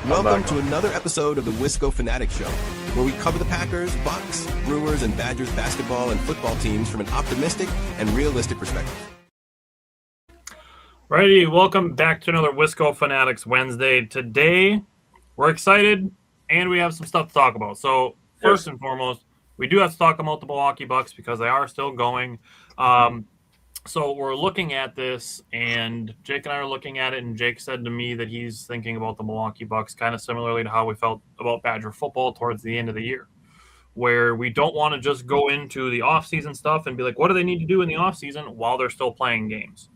Welcome to another episode of the Wisco Fanatic Show, where we cover the Packers, Bucks, Brewers, and Badgers basketball and football teams from an optimistic and realistic perspective. Righty, welcome back to another Wisco Fanatics Wednesday. Today, we're excited, and we have some stuff to talk about. So, first and foremost, we do have to talk about the Milwaukee Bucks because they are still going. So we're looking at this, and Jake and I are looking at it, and Jake said to me that he's thinking about the Milwaukee Bucks kind of similarly to how we felt about Badger football towards the end of the year, where we don't want to just go into the offseason stuff and be like, what do they need to do in the offseason while they're still playing games?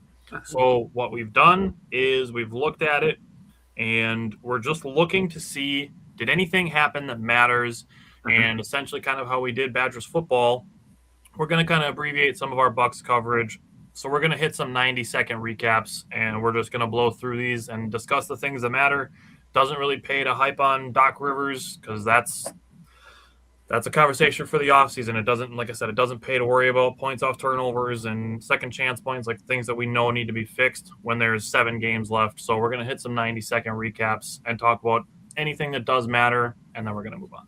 So what we've done is we've looked at it, and we're just looking to see, did anything happen that matters? And essentially kind of how we did Badgers football, we're going to kind of abbreviate some of our Bucks coverage. So we're going to hit some 90-second recaps, and we're just going to blow through these and discuss the things that matter. Doesn't really pay to hype on Doc Rivers because that's a conversation for the offseason. It doesn't, like I said, it doesn't pay to worry about points off turnovers and second chance points, like things that we know need to be fixed when there's 7 games left. So we're going to hit some 90-second recaps and talk about anything that does matter, and then we're going to move on.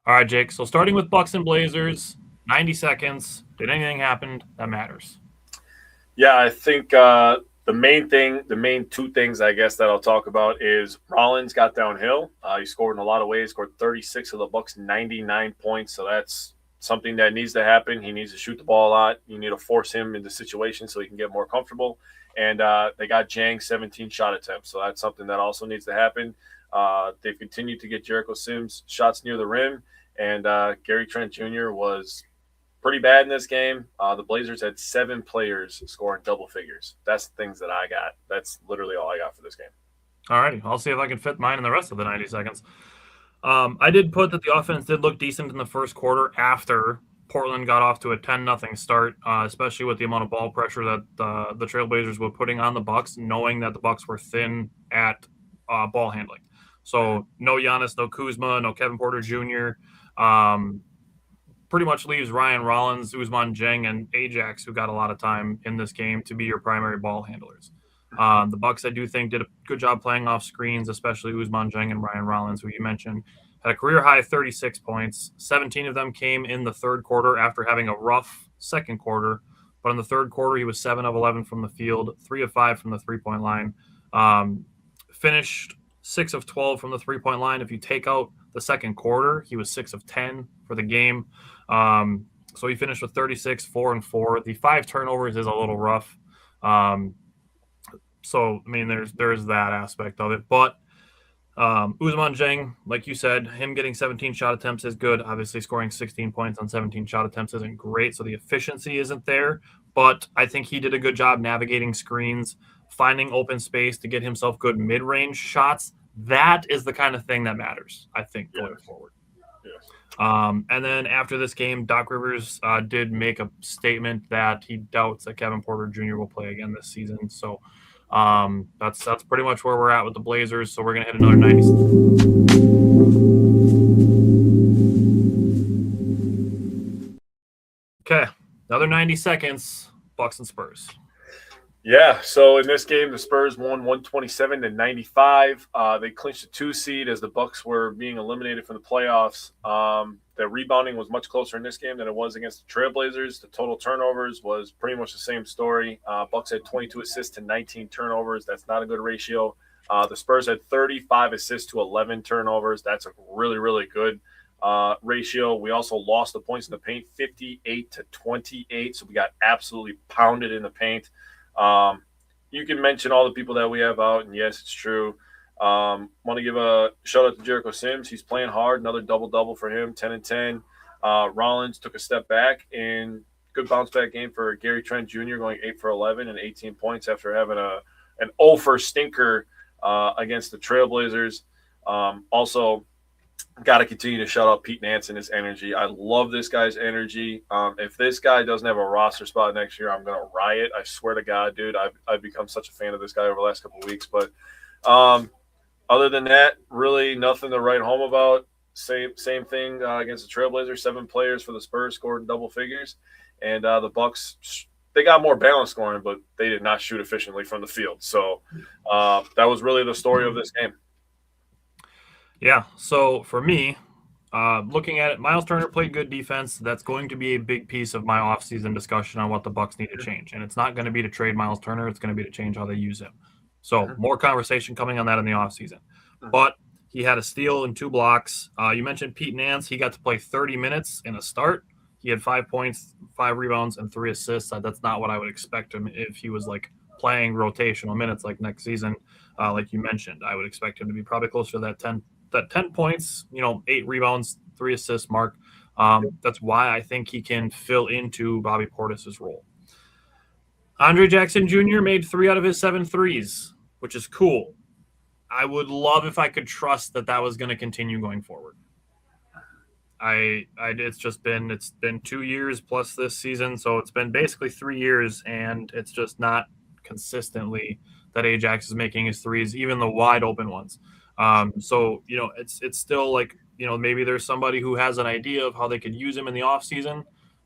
All right, Jake. So starting with Bucks and Blazers, 90 seconds. Did anything happen that matters? Yeah, I think the main two things, I guess, that I'll talk about is Rollins got downhill. He scored in a lot of ways, scored 36 of the Bucks' 99 points. So that's something that needs to happen. He needs to shoot the ball a lot. You need to force him into situations so he can get more comfortable. And they got Jang 17 shot attempts. So that's something that also needs to happen. They've continued to get Jericho Sims shots near the rim. And Gary Trent Jr. was pretty bad in this game. The Blazers had 7 players scoring double figures. That's the things that I got. That's literally all I got for this game. All righty. I'll see if I can fit mine in the rest of the 90 seconds. I did put that the offense did look decent in the first quarter after Portland got off to a 10-0 start, especially with the amount of ball pressure that the Trailblazers were putting on the Bucks, knowing that the Bucks were thin at ball handling. So no Giannis, no Kuzma, no Kevin Porter Jr., pretty much leaves Ryan Rollins, Ousmane Dieng, and Ajax, who got a lot of time in this game, to be your primary ball handlers. The Bucks, I do think, did a good job playing off screens, especially Ousmane Dieng and Ryan Rollins, who you mentioned. Had a career-high 36 points. 17 of them came in the third quarter after having a rough second quarter. But in the third quarter, he was 7 of 11 from the field, 3 of 5 from the three-point line. Finished 6 of 12 from the three-point line. If you take out the second quarter, he was 6 of 10 for the game. So he finished with 36, 4 and 4. The 5 turnovers is a little rough. So, I mean, there's that aspect of it. But Ousmane Dieng, like you said, him getting 17 shot attempts is good. Obviously, scoring 16 points on 17 shot attempts isn't great, so the efficiency isn't there. But I think he did a good job navigating screens, finding open space to get himself good mid-range shots. That is the kind of thing that matters, I think, going forward. Yes. And then after this game, Doc Rivers did make a statement that he doubts that Kevin Porter Jr. will play again this season. So that's pretty much where we're at with the Blazers. So we're going to hit another 90. Okay, another 90 seconds, Bucks and Spurs. Yeah, so in this game, the Spurs won 127-95. They clinched a 2 seed as the Bucks were being eliminated from the playoffs. The rebounding was much closer in this game than it was against the Trailblazers. The total turnovers was pretty much the same story. Bucks had 22 assists to 19 turnovers. That's not a good ratio. The Spurs had 35 assists to 11 turnovers. That's a really, really good ratio. We also lost the points in the paint, 58-28. So we got absolutely pounded in the paint. You can mention all the people that we have out, and yes, it's true. Want to give a shout out to Jericho Sims. He's playing hard. Another double-double for him, 10 and 10. Rollins took a step back, and good bounce-back game for Gary Trent Jr., going 8 for 11 and 18 points after having an 0 for stinker against the Trailblazers. Also, got to continue to shout out Pete Nance and his energy. I love this guy's energy. If this guy doesn't have a roster spot next year, I'm going to riot. I swear to God, dude. I've become such a fan of this guy over the last couple of weeks. But other than that, really nothing to write home about. Same thing against the Trailblazers. 7 players for the Spurs scored in double figures. And the Bucks they got more balanced scoring, but they did not shoot efficiently from the field. So that was really the story of this game. Yeah. So for me, looking at it, Miles Turner played good defense. That's going to be a big piece of my offseason discussion on what the Bucks need to change. And it's not going to be to trade Miles Turner. It's going to be to change how they use him. So more conversation coming on that in the offseason. But he had a steal and 2 blocks. You mentioned Pete Nance. He got to play 30 minutes in a start. He had 5 points, 5 rebounds, and 3 assists. That's not what I would expect him if he was like playing rotational minutes like next season. Like you mentioned, I would expect him to be probably closer to that 10 points, 8 rebounds, 3 assists mark. That's why I think he can fill into Bobby Portis's role. Andre Jackson Jr. made 3 out of his 7 threes, which is cool. I would love if I could trust that was going to continue going forward. It's been 2 years plus this season, so it's been basically 3 years, and it's just not consistently that Ajax is making his threes, even the wide open ones. So it's still like maybe there's somebody who has an idea of how they could use him in the offseason,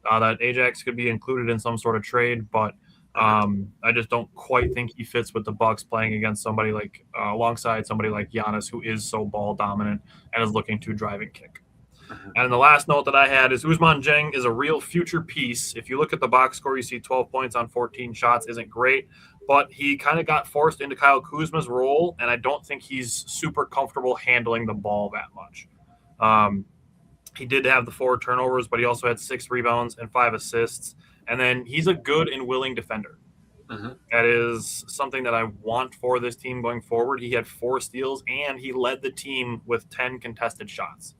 that Ajax could be included in some sort of trade, but I just don't quite think he fits with the Bucks playing against somebody like alongside somebody like Giannis, who is so ball dominant and is looking to drive and kick. And the last note that I had is Ousmane Dieng is a real future piece. If you look at the box score, you see 12 points on 14 shots isn't great, but he kind of got forced into Kyle Kuzma's role, and I don't think he's super comfortable handling the ball that much. He did have the 4 turnovers, but he also had 6 rebounds and 5 assists. And then he's a good and willing defender. That is something that I want for this team going forward. He had 4 steals, and he led the team with 10 contested shots.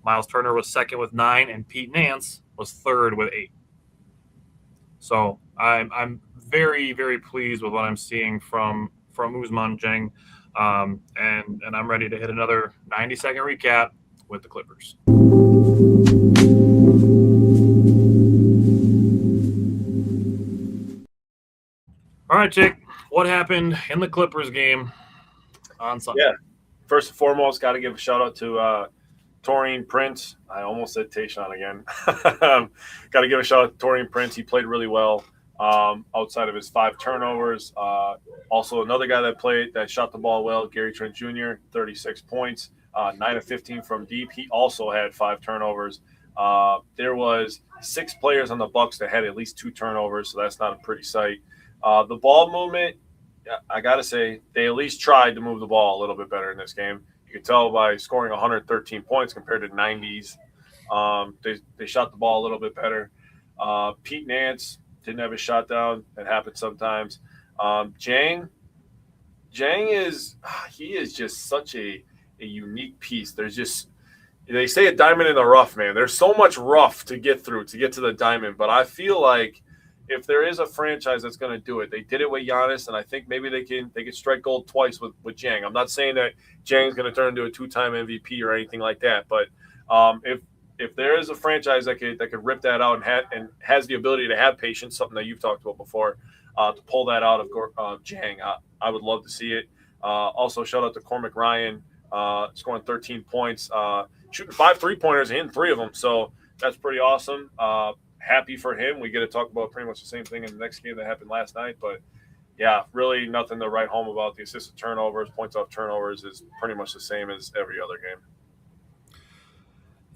Miles Turner was second with 9, and Pete Nance was third with 8. So I'm very, very pleased with what I'm seeing from Ousmane Dieng, and I'm ready to hit another 90-second recap with the Clippers. All right, Jake, what happened in the Clippers game on Sunday? Yeah, first and foremost, got to give a shout-out to Taurean Prince. I almost said Tayshaun again. Got to give a shout-out to Taurean Prince. He played really well outside of his 5 turnovers. Also, another guy that shot the ball well, Gary Trent Jr., 36 points, 9 of 15 from deep. He also had 5 turnovers. There was 6 players on the Bucks that had at least 2 turnovers, so that's not a pretty sight. The ball movement, I got to say, they at least tried to move the ball a little bit better in this game. You can tell by scoring 113 points compared to 90s. They shot the ball a little bit better. Pete Nance didn't have his shot down. That happens sometimes. Dieng is just such a unique piece. They say a diamond in the rough, man. There's so much rough to get through to get to the diamond, but I feel like if there is a franchise that's going to do it, they did it with Giannis, and I think maybe they can strike gold twice with Dieng. I'm not saying that Dieng's going to turn into a 2-time MVP or anything like that, but if there is a franchise that could rip that out and has the ability to have patience, something that you've talked about before, to pull that out of Dieng, I would love to see it. Also, shout out to Cormac Ryan, scoring 13 points, shooting 5 3-pointers, hitting 3 of them. So that's pretty awesome. Happy for him. We get to talk about pretty much the same thing in the next game that happened last night. But, yeah, really nothing to write home about. The assisted turnovers, points off turnovers is pretty much the same as every other game.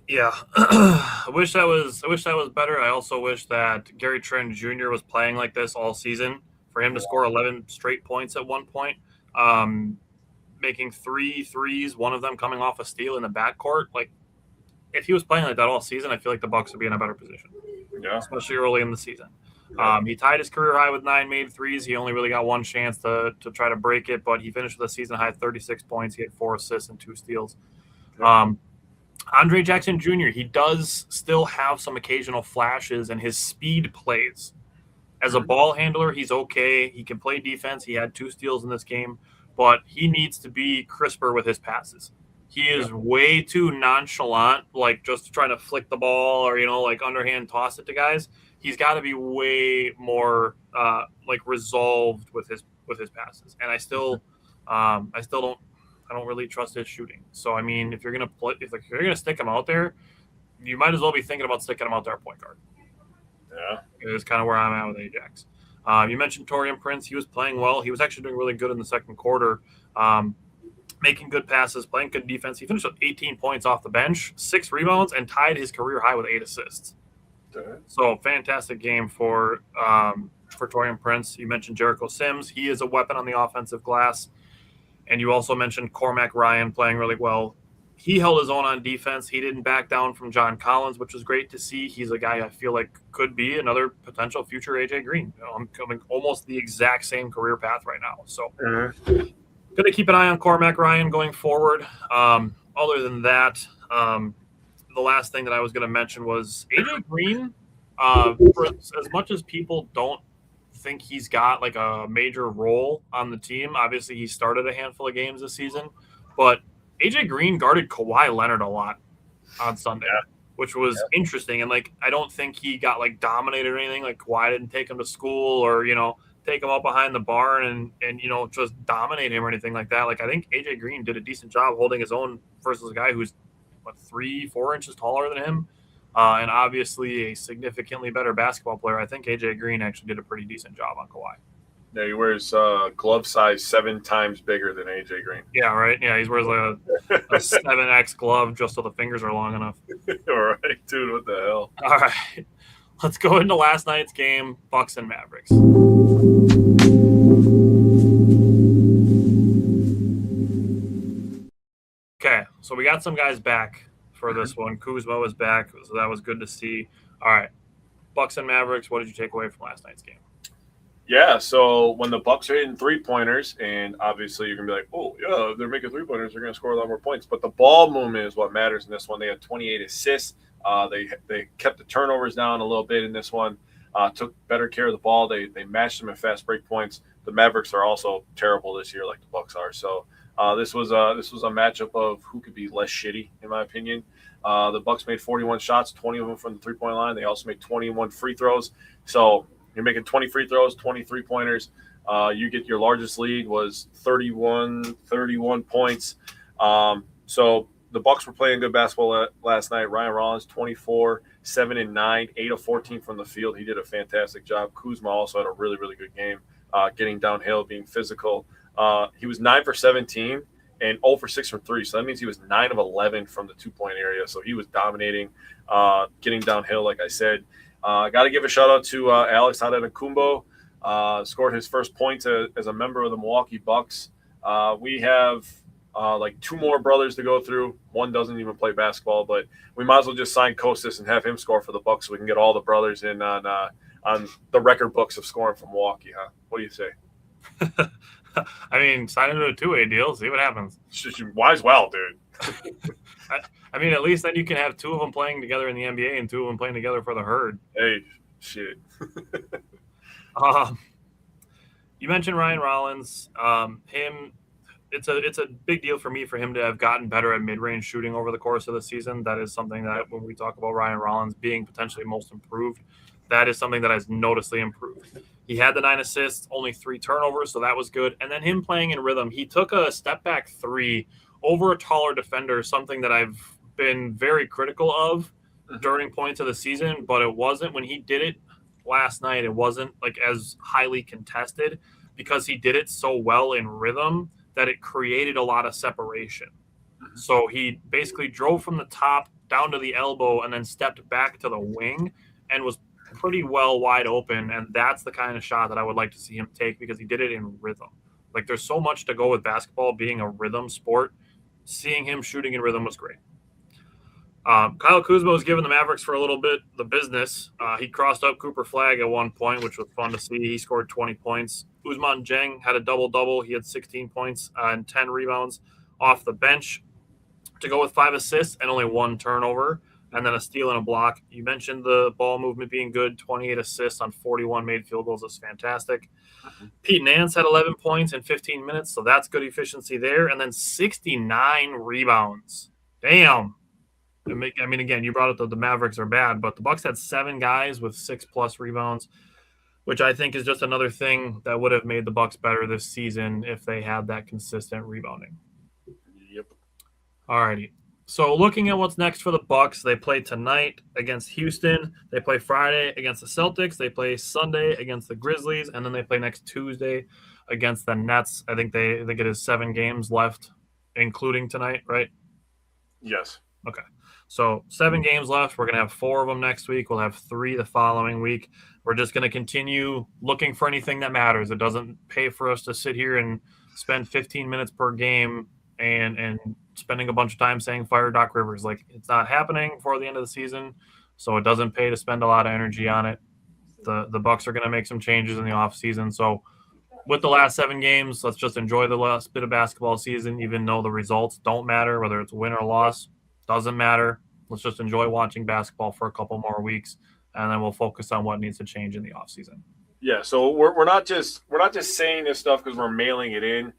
Yeah, I wish that was better. I also wish that Gary Trent Jr. was playing like this all season. For him to score 11 straight points at one point, making 3 threes, one of them coming off a steal in the backcourt. Like, if he was playing like that all season, I feel like the Bucks would be in a better position. Yeah, especially early in the season. He tied his career high with 9 made threes. He only really got one chance to try to break it, but he finished with a season high 36 points. He had 4 assists and 2 steals. Andre Jackson Jr., he does still have some occasional flashes in his speed plays. As a ball handler, he's okay. He can play defense. He had 2 steals in this game, but he needs to be crisper with his passes. He is way too nonchalant, like just trying to flick the ball or, like underhand toss it to guys. He's got to be way more resolved with his passes. And I don't really trust his shooting. So I mean, if you're gonna stick him out there, you might as well be thinking about sticking him out there at point guard. Yeah. Is kind of where I'm at with Ajax. You mentioned Taurean Prince. He was playing well. He was actually doing really good in the second quarter, making good passes, playing good defense. He finished with 18 points off the bench, 6 rebounds, and tied his career high with 8 assists. Okay. So fantastic game for Taurean Prince. You mentioned Jericho Sims. He is a weapon on the offensive glass. And you also mentioned Cormac Ryan playing really well. He held his own on defense. He didn't back down from John Collins, which was great to see. He's a guy I feel like could be another potential future AJ Green. I'm coming almost the exact same career path right now. So going to keep an eye on Cormac Ryan going forward. Other than that, the last thing that I was going to mention was AJ Green. For as much as people don't think he's got like a major role on the team, obviously he started a handful of games this season, but AJ Green guarded Kawhi Leonard a lot on Sunday, which was interesting. And like, I don't think he got like dominated or anything. Like Kawhi didn't take him to school or, take him up behind the barn and just dominate him or anything like that. Like, I think AJ Green did a decent job holding his own versus a guy who's 3-4 inches taller than him. And obviously a significantly better basketball player. I think AJ Green actually did a pretty decent job on Kawhi. Yeah, he wears glove size 7 times bigger than AJ Green. Yeah, right. Yeah, he wears like a 7X glove just so the fingers are long enough. All right, dude, what the hell? All right, let's go into last night's game, Bucks and Mavericks. Okay, so we got some guys back for this one. Kuzma was back, so that was good to see. All right, Bucks and Mavericks, what did you take away from last night's game? Yeah, so when the Bucks are hitting 3-pointers, and obviously you're going to be like, oh, yeah, they're making 3-pointers, they're going to score a lot more points. But the ball movement is what matters in this one. They had 28 assists. They kept the turnovers down a little bit in this one, took better care of the ball. They matched them in fast break points. The Mavericks are also terrible this year like the Bucks are. So this was a matchup of who could be less shitty, in my opinion. The Bucks made 41 shots, 20 of them from the three-point line. They also made 21 free throws. So you're making 20 free throws, 20 3-pointers. You get your largest lead was 31 points. So the Bucks were playing good basketball last night. Ryan Rollins, 24, 7 and 9, 8 of 14 from the field. He did a fantastic job. Kuzma also had a really, really good game, getting downhill, being physical. He was 9 for 17 and 0 for 6 from 3. So that means he was 9 of 11 from the 2-point area. So he was dominating, getting downhill, like I said. Got to give a shout out to Alex Antetokounmpo. Scored his first point as a member of the Milwaukee Bucks. We have like 2 more brothers to go through. One doesn't even play basketball, but we might as well just sign Kostas and have him score for the Bucks so we can get all the brothers in on the record books of scoring from Milwaukee. Huh? What do you say? I mean, sign him to a 2-way deal. See what happens. Might as well, dude. I mean, at least then you can have 2 of them playing together in the NBA and 2 of them playing together for the Herd. Hey, shit. You mentioned Ryan Rollins. It's a big deal for me for him to have gotten better at mid-range shooting over the course of the season. That is something that when we talk about Ryan Rollins being potentially most improved, that is something that has noticeably improved. He had the 9 assists, only 3 turnovers, so that was good. And then him playing in rhythm, he took a step-back 3 over a taller defender, something that I've been very critical of during points of the season, but it wasn't when he did it last night. It wasn't like as highly contested because he did it so well in rhythm that it created a lot of separation. So he basically drove from the top down to the elbow and then stepped back to the wing and was pretty well wide open. And that's the kind of shot that I would like to see him take because he did it in rhythm. Like there's so much to go with basketball being a rhythm sport. Seeing him shooting in rhythm was great. Kyle Kuzma was giving the Mavericks for a little bit the business. He crossed up Cooper Flag at one point, which was fun to see. He scored 20 points. Ousmane Dieng had a double-double. He had 16 points and 10 rebounds off the bench to go with 5 assists and only 1 turnover, and then a steal and a block. You mentioned the ball movement being good. 28 assists on 41 made field goals is fantastic. Pete Nance had 11 points in 15 minutes, so that's good efficiency there. And then 69 rebounds. Damn. I mean, again, you brought up the Mavericks are bad, but the Bucks had 7 guys with 6+ rebounds, which I think is just another thing that would have made the Bucks better this season if they had that consistent rebounding. Yep. All righty. So looking at what's next for the Bucks, they play tonight against Houston. They play Friday against the Celtics. They play Sunday against the Grizzlies, and then they play next Tuesday against the Nets. I think it is 7 games left, including tonight, right? Yes. Okay. So 7 games left. We're going to have 4 of them next week. We'll have 3 the following week. We're just going to continue looking for anything that matters. It doesn't pay for us to sit here and spend 15 minutes per game and spending a bunch of time saying fire Doc Rivers. Like, it's not happening before the end of the season, so it doesn't pay to spend a lot of energy on it. The Bucks are going to make some changes in the offseason. So with the last 7 games, let's just enjoy the last bit of basketball season, even though the results don't matter, whether it's win or loss. Doesn't matter. Let's just enjoy watching basketball for a couple more weeks, and then we'll focus on what needs to change in the offseason. Yeah, so we're not just saying this stuff because we're mailing it in.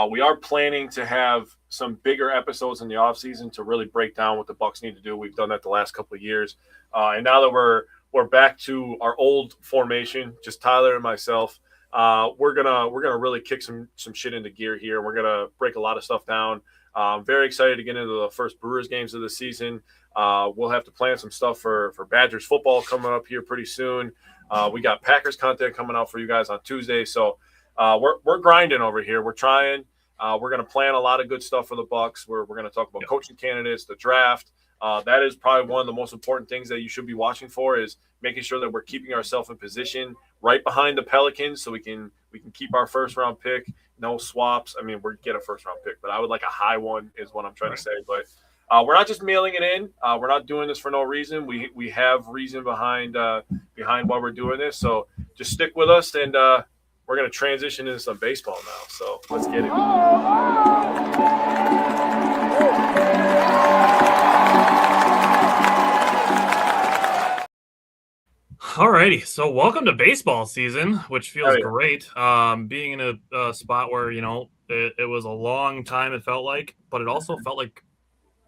We are planning to have some bigger episodes in the offseason to really break down what the Bucks need to do. We've done that the last couple of years, and now that we're back to our old formation, just Tyler and myself, we're gonna really kick some shit into gear here. We're gonna break a lot of stuff down. I'm very excited to get into the first Brewers games of the season. We'll have to plan some stuff for Badgers football coming up here pretty soon. We got Packers content coming out for you guys on Tuesday. So we're grinding over here. We're trying. We're going to plan a lot of good stuff for the Bucks. We're going to talk about coaching candidates, the draft. That is probably one of the most important things that you should be watching for, is making sure that we're keeping ourselves in position right behind the Pelicans so we can keep our first round pick. No swaps. I mean, we're get a first round pick, but I would like a high one is what I'm trying to say. But we're not just mailing it in. We're not doing this for no reason. We have reason behind why we're doing this. So just stick with us, and we're going to transition into some baseball now. So let's get it. Alrighty, so welcome to baseball season, which feels great. Being in a spot where, it was a long time, it felt like, but it also felt like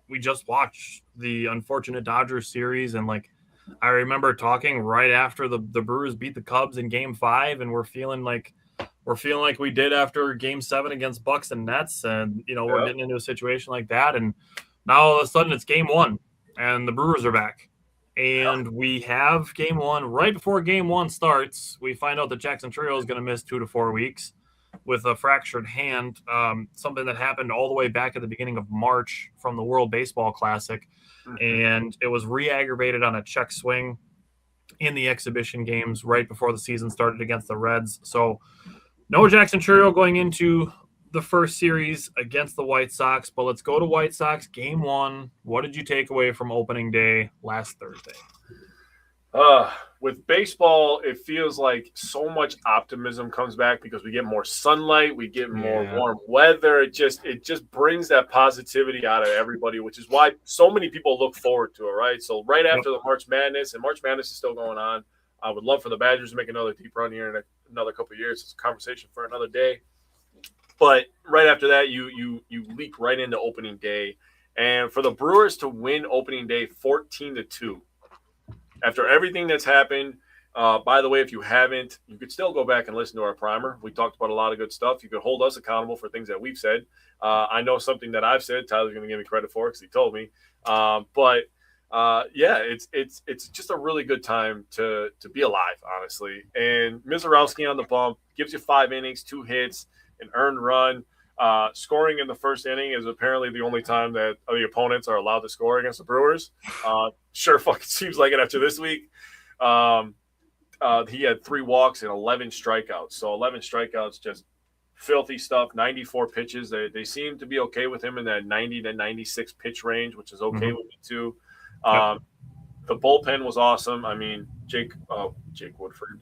we just watched the unfortunate Dodgers series. And I remember talking right after the Brewers beat the Cubs in Game 5, and we're feeling like we did after Game 7 against Bucks and Nets. And, we're getting into a situation like that. And now all of a sudden it's Game 1 and the Brewers are back. And we have Game 1. Right before Game 1 starts, we find out that Jackson Chourio is going to miss 2 to 4 weeks with a fractured hand, something that happened all the way back at the beginning of March from the World Baseball Classic. And it was re-aggravated on a check swing in the exhibition games right before the season started against the Reds. So no Jackson Chourio going into the first series against the White Sox, but let's go to White Sox Game 1. What did you take away from opening day last Thursday? With baseball, it feels like so much optimism comes back because we get more sunlight, we get more warm weather. It just brings that positivity out of everybody, which is why so many people look forward to it, right? So right after the March Madness, and March Madness is still going on, I would love for the Badgers to make another deep run here in another couple of years. It's a conversation for another day. But right after that, you leap right into opening day. And for the Brewers to win opening day 14-2, after everything that's happened, by the way, if you haven't, you could still go back and listen to our primer. We talked about a lot of good stuff. You could hold us accountable for things that we've said. I know something that I've said. Tyler's going to give me credit for it because he told me. It's just a really good time to be alive, honestly. And Mizorowski on the bump gives you 5 innings, 2 hits, an earned run. Scoring in the first inning is apparently the only time that the opponents are allowed to score against the Brewers. Sure fucking seems like it after this week. He had 3 walks and 11 strikeouts. So 11 strikeouts, just filthy stuff. 94 pitches. They seem to be okay with him in that 90 to 96 pitch range, which is okay with me too. The bullpen was awesome. I mean, Jake Woodford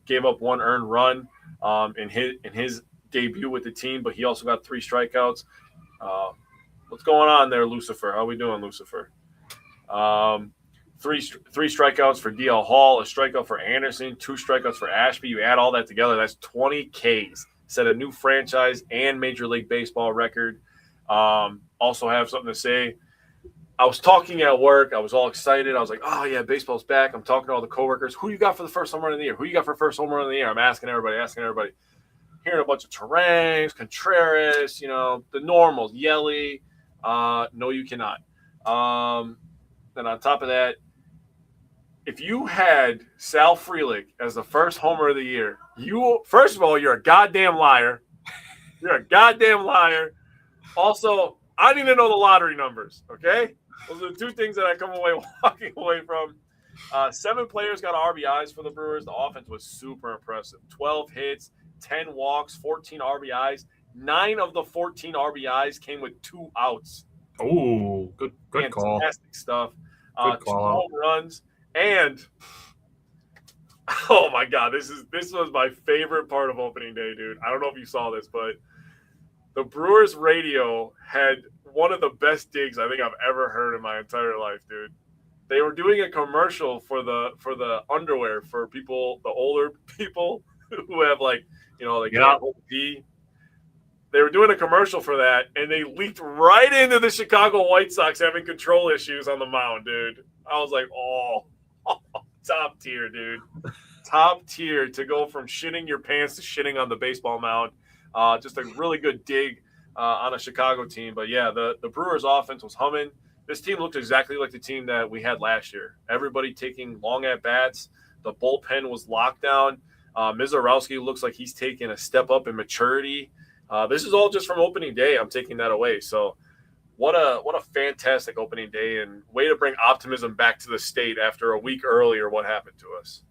gave up 1 earned run in his debut with the team, but he also got 3 strikeouts. What's going on there, Lucifer? How we doing, Lucifer? 3 strikeouts for DL Hall, a strikeout for Anderson, 2 strikeouts for Ashby. You add all that together, that's 20 Ks. Set a new franchise and Major League Baseball record. Also have something to say. I was talking at work. I was all excited. I was like, oh, yeah, baseball's back. I'm talking to all the coworkers. Who you got for the first home run of the year? Who you got for first home run of the year? I'm asking everybody. Hearing a bunch of Tarangs, Contreras, the normals, Yelly. No, you cannot. And on top of that, if you had Sal Frelick as the first homer of the year, first of all, you're a goddamn liar. You're a goddamn liar. Also, I need to know the lottery numbers, okay? Those are the two things that I come away walking away from. 7 players got RBIs for the Brewers. The offense was super impressive. 12 hits, 10 walks, 14 RBIs. 9 of the 14 RBIs came with 2 outs. Oh, good call. Fantastic stuff. Good 2 call. home runs. And, oh, my God, this was my favorite part of opening day, dude. I don't know if you saw this, but the Brewers radio had one of the best digs I think I've ever heard in my entire life, dude. They were doing a commercial for the underwear for people, the older people who have can't hold pee. They were doing a commercial for that, and they leaked right into the Chicago White Sox having control issues on the mound, dude. I was like, oh, top tier, dude. Top tier to go from shitting your pants to shitting on the baseball mound. Just a really good dig on a Chicago team. But, yeah, the Brewers' offense was humming. This team looked exactly like the team that we had last year. Everybody taking long at-bats. The bullpen was locked down. Mizorowski looks like he's taking a step up in maturity. This is all just from opening day. I'm taking that away. So what a fantastic opening day and way to bring optimism back to the state after a week earlier what happened to us.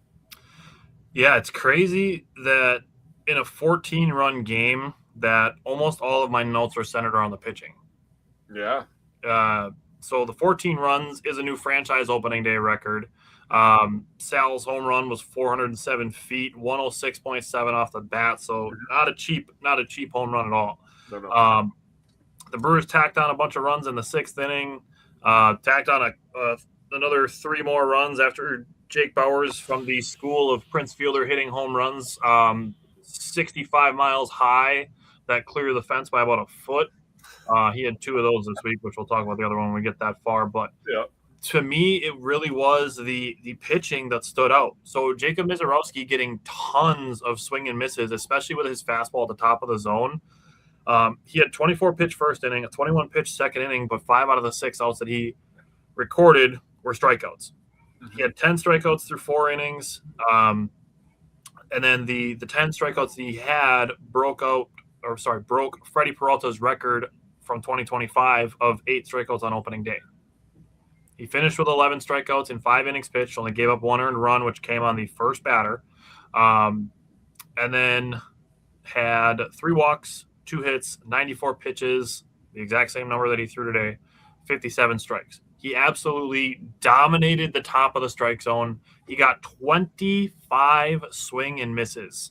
Yeah, it's crazy that in a 14-run game that almost all of my notes are centered around the pitching. Yeah. So the 14 runs is a new franchise opening day record. Sal's home run was 407 feet, 106.7 off the bat. So not a cheap home run at all. No. The Brewers tacked on a bunch of runs in the 6th inning, tacked on another 3 more runs after Jake Bowers from the school of Prince Fielder hitting home runs 65 miles high that clear the fence by about a foot. He had 2 of those this week, which we'll talk about the other one when we get that far. But to me, it really was the pitching that stood out. So Jacob Mizorowski getting tons of swing and misses, especially with his fastball at the top of the zone. He had 24-pitch first inning, a 21-pitch second inning, but 5 out of the 6 outs that he recorded were strikeouts. He had 10 strikeouts through 4 innings. And then the 10 strikeouts that he had broke Freddie Peralta's record from 2025 of 8 strikeouts on opening day. He finished with 11 strikeouts in 5 innings pitched, only gave up 1 earned run, which came on the first batter. And then had 3 walks, 2 hits, 94 pitches, the exact same number that he threw today, 57 strikes. He absolutely dominated the top of the strike zone. He got 25 swing and misses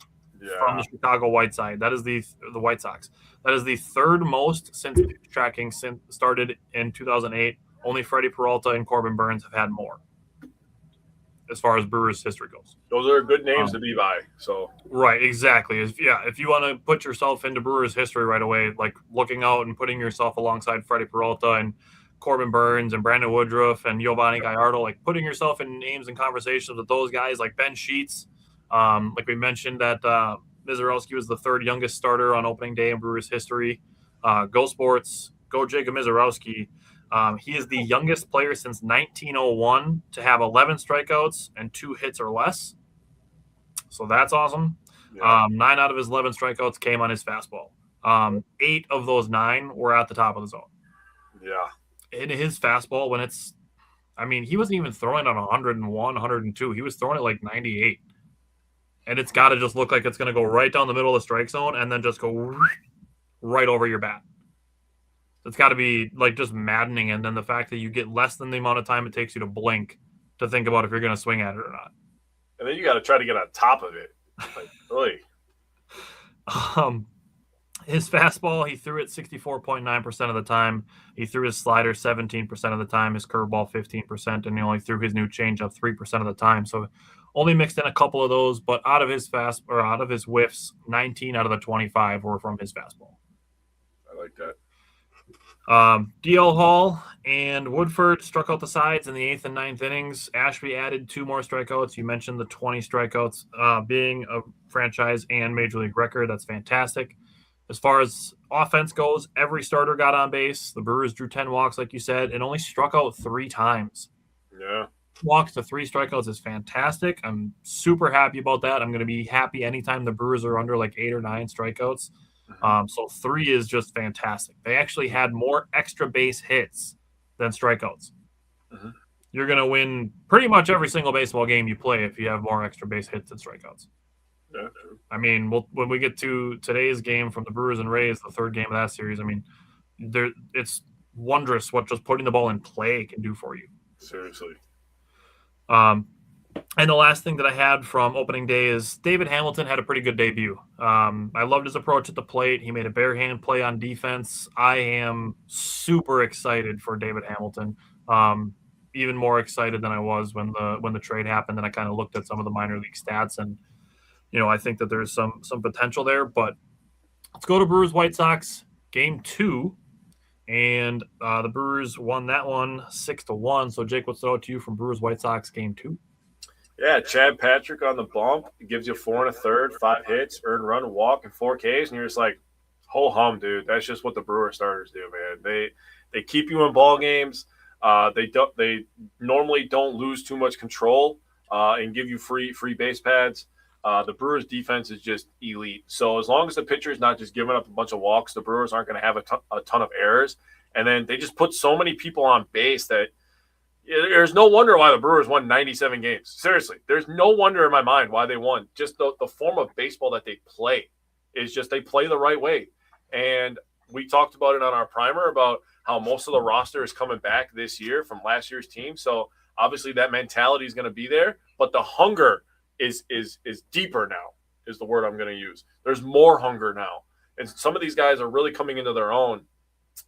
from the Chicago White Sox. That is the White Sox. That is the 3rd most since pitch tracking started in 2008. Only Freddie Peralta and Corbin Burns have had more as far as Brewers history goes. Those are good names to be by. So right, exactly. If you want to put yourself into Brewers history right away, like looking out and putting yourself alongside Freddie Peralta and Corbin Burns and Brandon Woodruff and Giovanni Gallardo, like putting yourself in names and conversations with those guys, like Ben Sheets. Like we mentioned that Mizorowski was the 3rd youngest starter on opening day in Brewers history. Go Sports, go Jacob Mizorowski. He is the youngest player since 1901 to have 11 strikeouts and 2 hits or less. So that's awesome. Yeah. 9 out of his 11 strikeouts came on his fastball. 8 of those 9 were at the top of the zone. Yeah. In his fastball, he wasn't even throwing on 101, 102. He was throwing it like 98. And it's got to just look like it's going to go right down the middle of the strike zone and then just go right over your bat. It's got to be like just maddening. And then the fact that you get less than the amount of time it takes you to blink to think about if you're going to swing at it or not. And then you got to try to get on top of it. Like, really? His fastball, he threw it 64.9% of the time. He threw his slider 17% of the time, his curveball 15%, and he only threw his new changeup 3% of the time. So only mixed in a couple of those, but out of his whiffs, 19 out of the 25 were from his fastball. I like that. DL Hall and Woodford struck out the sides in the 8th and 9th innings. Ashby added 2 more strikeouts. You mentioned the 20 strikeouts being a franchise and major league record. That's fantastic. As far as offense goes, every starter got on base. The Brewers drew 10 walks, like you said, and only struck out 3 times. Yeah. Walks to 3 strikeouts is fantastic. I'm super happy about that. I'm going to be happy anytime the Brewers are under like 8 or 9 strikeouts. So 3 is just fantastic. They actually had more extra base hits than strikeouts. Mm-hmm. You're going to win pretty much every single baseball game you play if you have more extra base hits than strikeouts. Yeah. I mean, when we get to today's game from the Brewers and Rays, the 3rd game of that series, I mean, it's wondrous what just putting the ball in play can do for you. Seriously. And the last thing that I had from opening day is David Hamilton had a pretty good debut. I loved his approach at the plate. He made a bare hand play on defense. I am super excited for David Hamilton. Even more excited than I was when the trade happened. And I kind of looked at some of the minor league stats, and I think that there's some potential there. But let's go to Brewers White Sox game 2. And the Brewers won that one 6-1. So Jake, what's out to you from Brewers White Sox game 2? Yeah, Chad Patrick on the bump. It gives you 4 1/3, 5 hits, earned run, walk, and 4 Ks, and you're just like, ho hum, dude. That's just what the Brewer starters do, man. They keep you in ball games. They normally don't lose too much control and give you free base pads. The Brewers' defense is just elite. So as long as the pitcher is not just giving up a bunch of walks, the Brewers aren't going to have a ton of errors. And then they just put so many people on base that there's no wonder why the Brewers won 97 games. Seriously, there's no wonder in my mind why they won. Just the form of baseball that they play is just they play the right way. And we talked about it on our primer about how most of the roster is coming back this year from last year's team. So obviously that mentality is going to be there, but the hunger is deeper now is the word I'm going to use. There's more hunger now. And some of these guys are really coming into their own.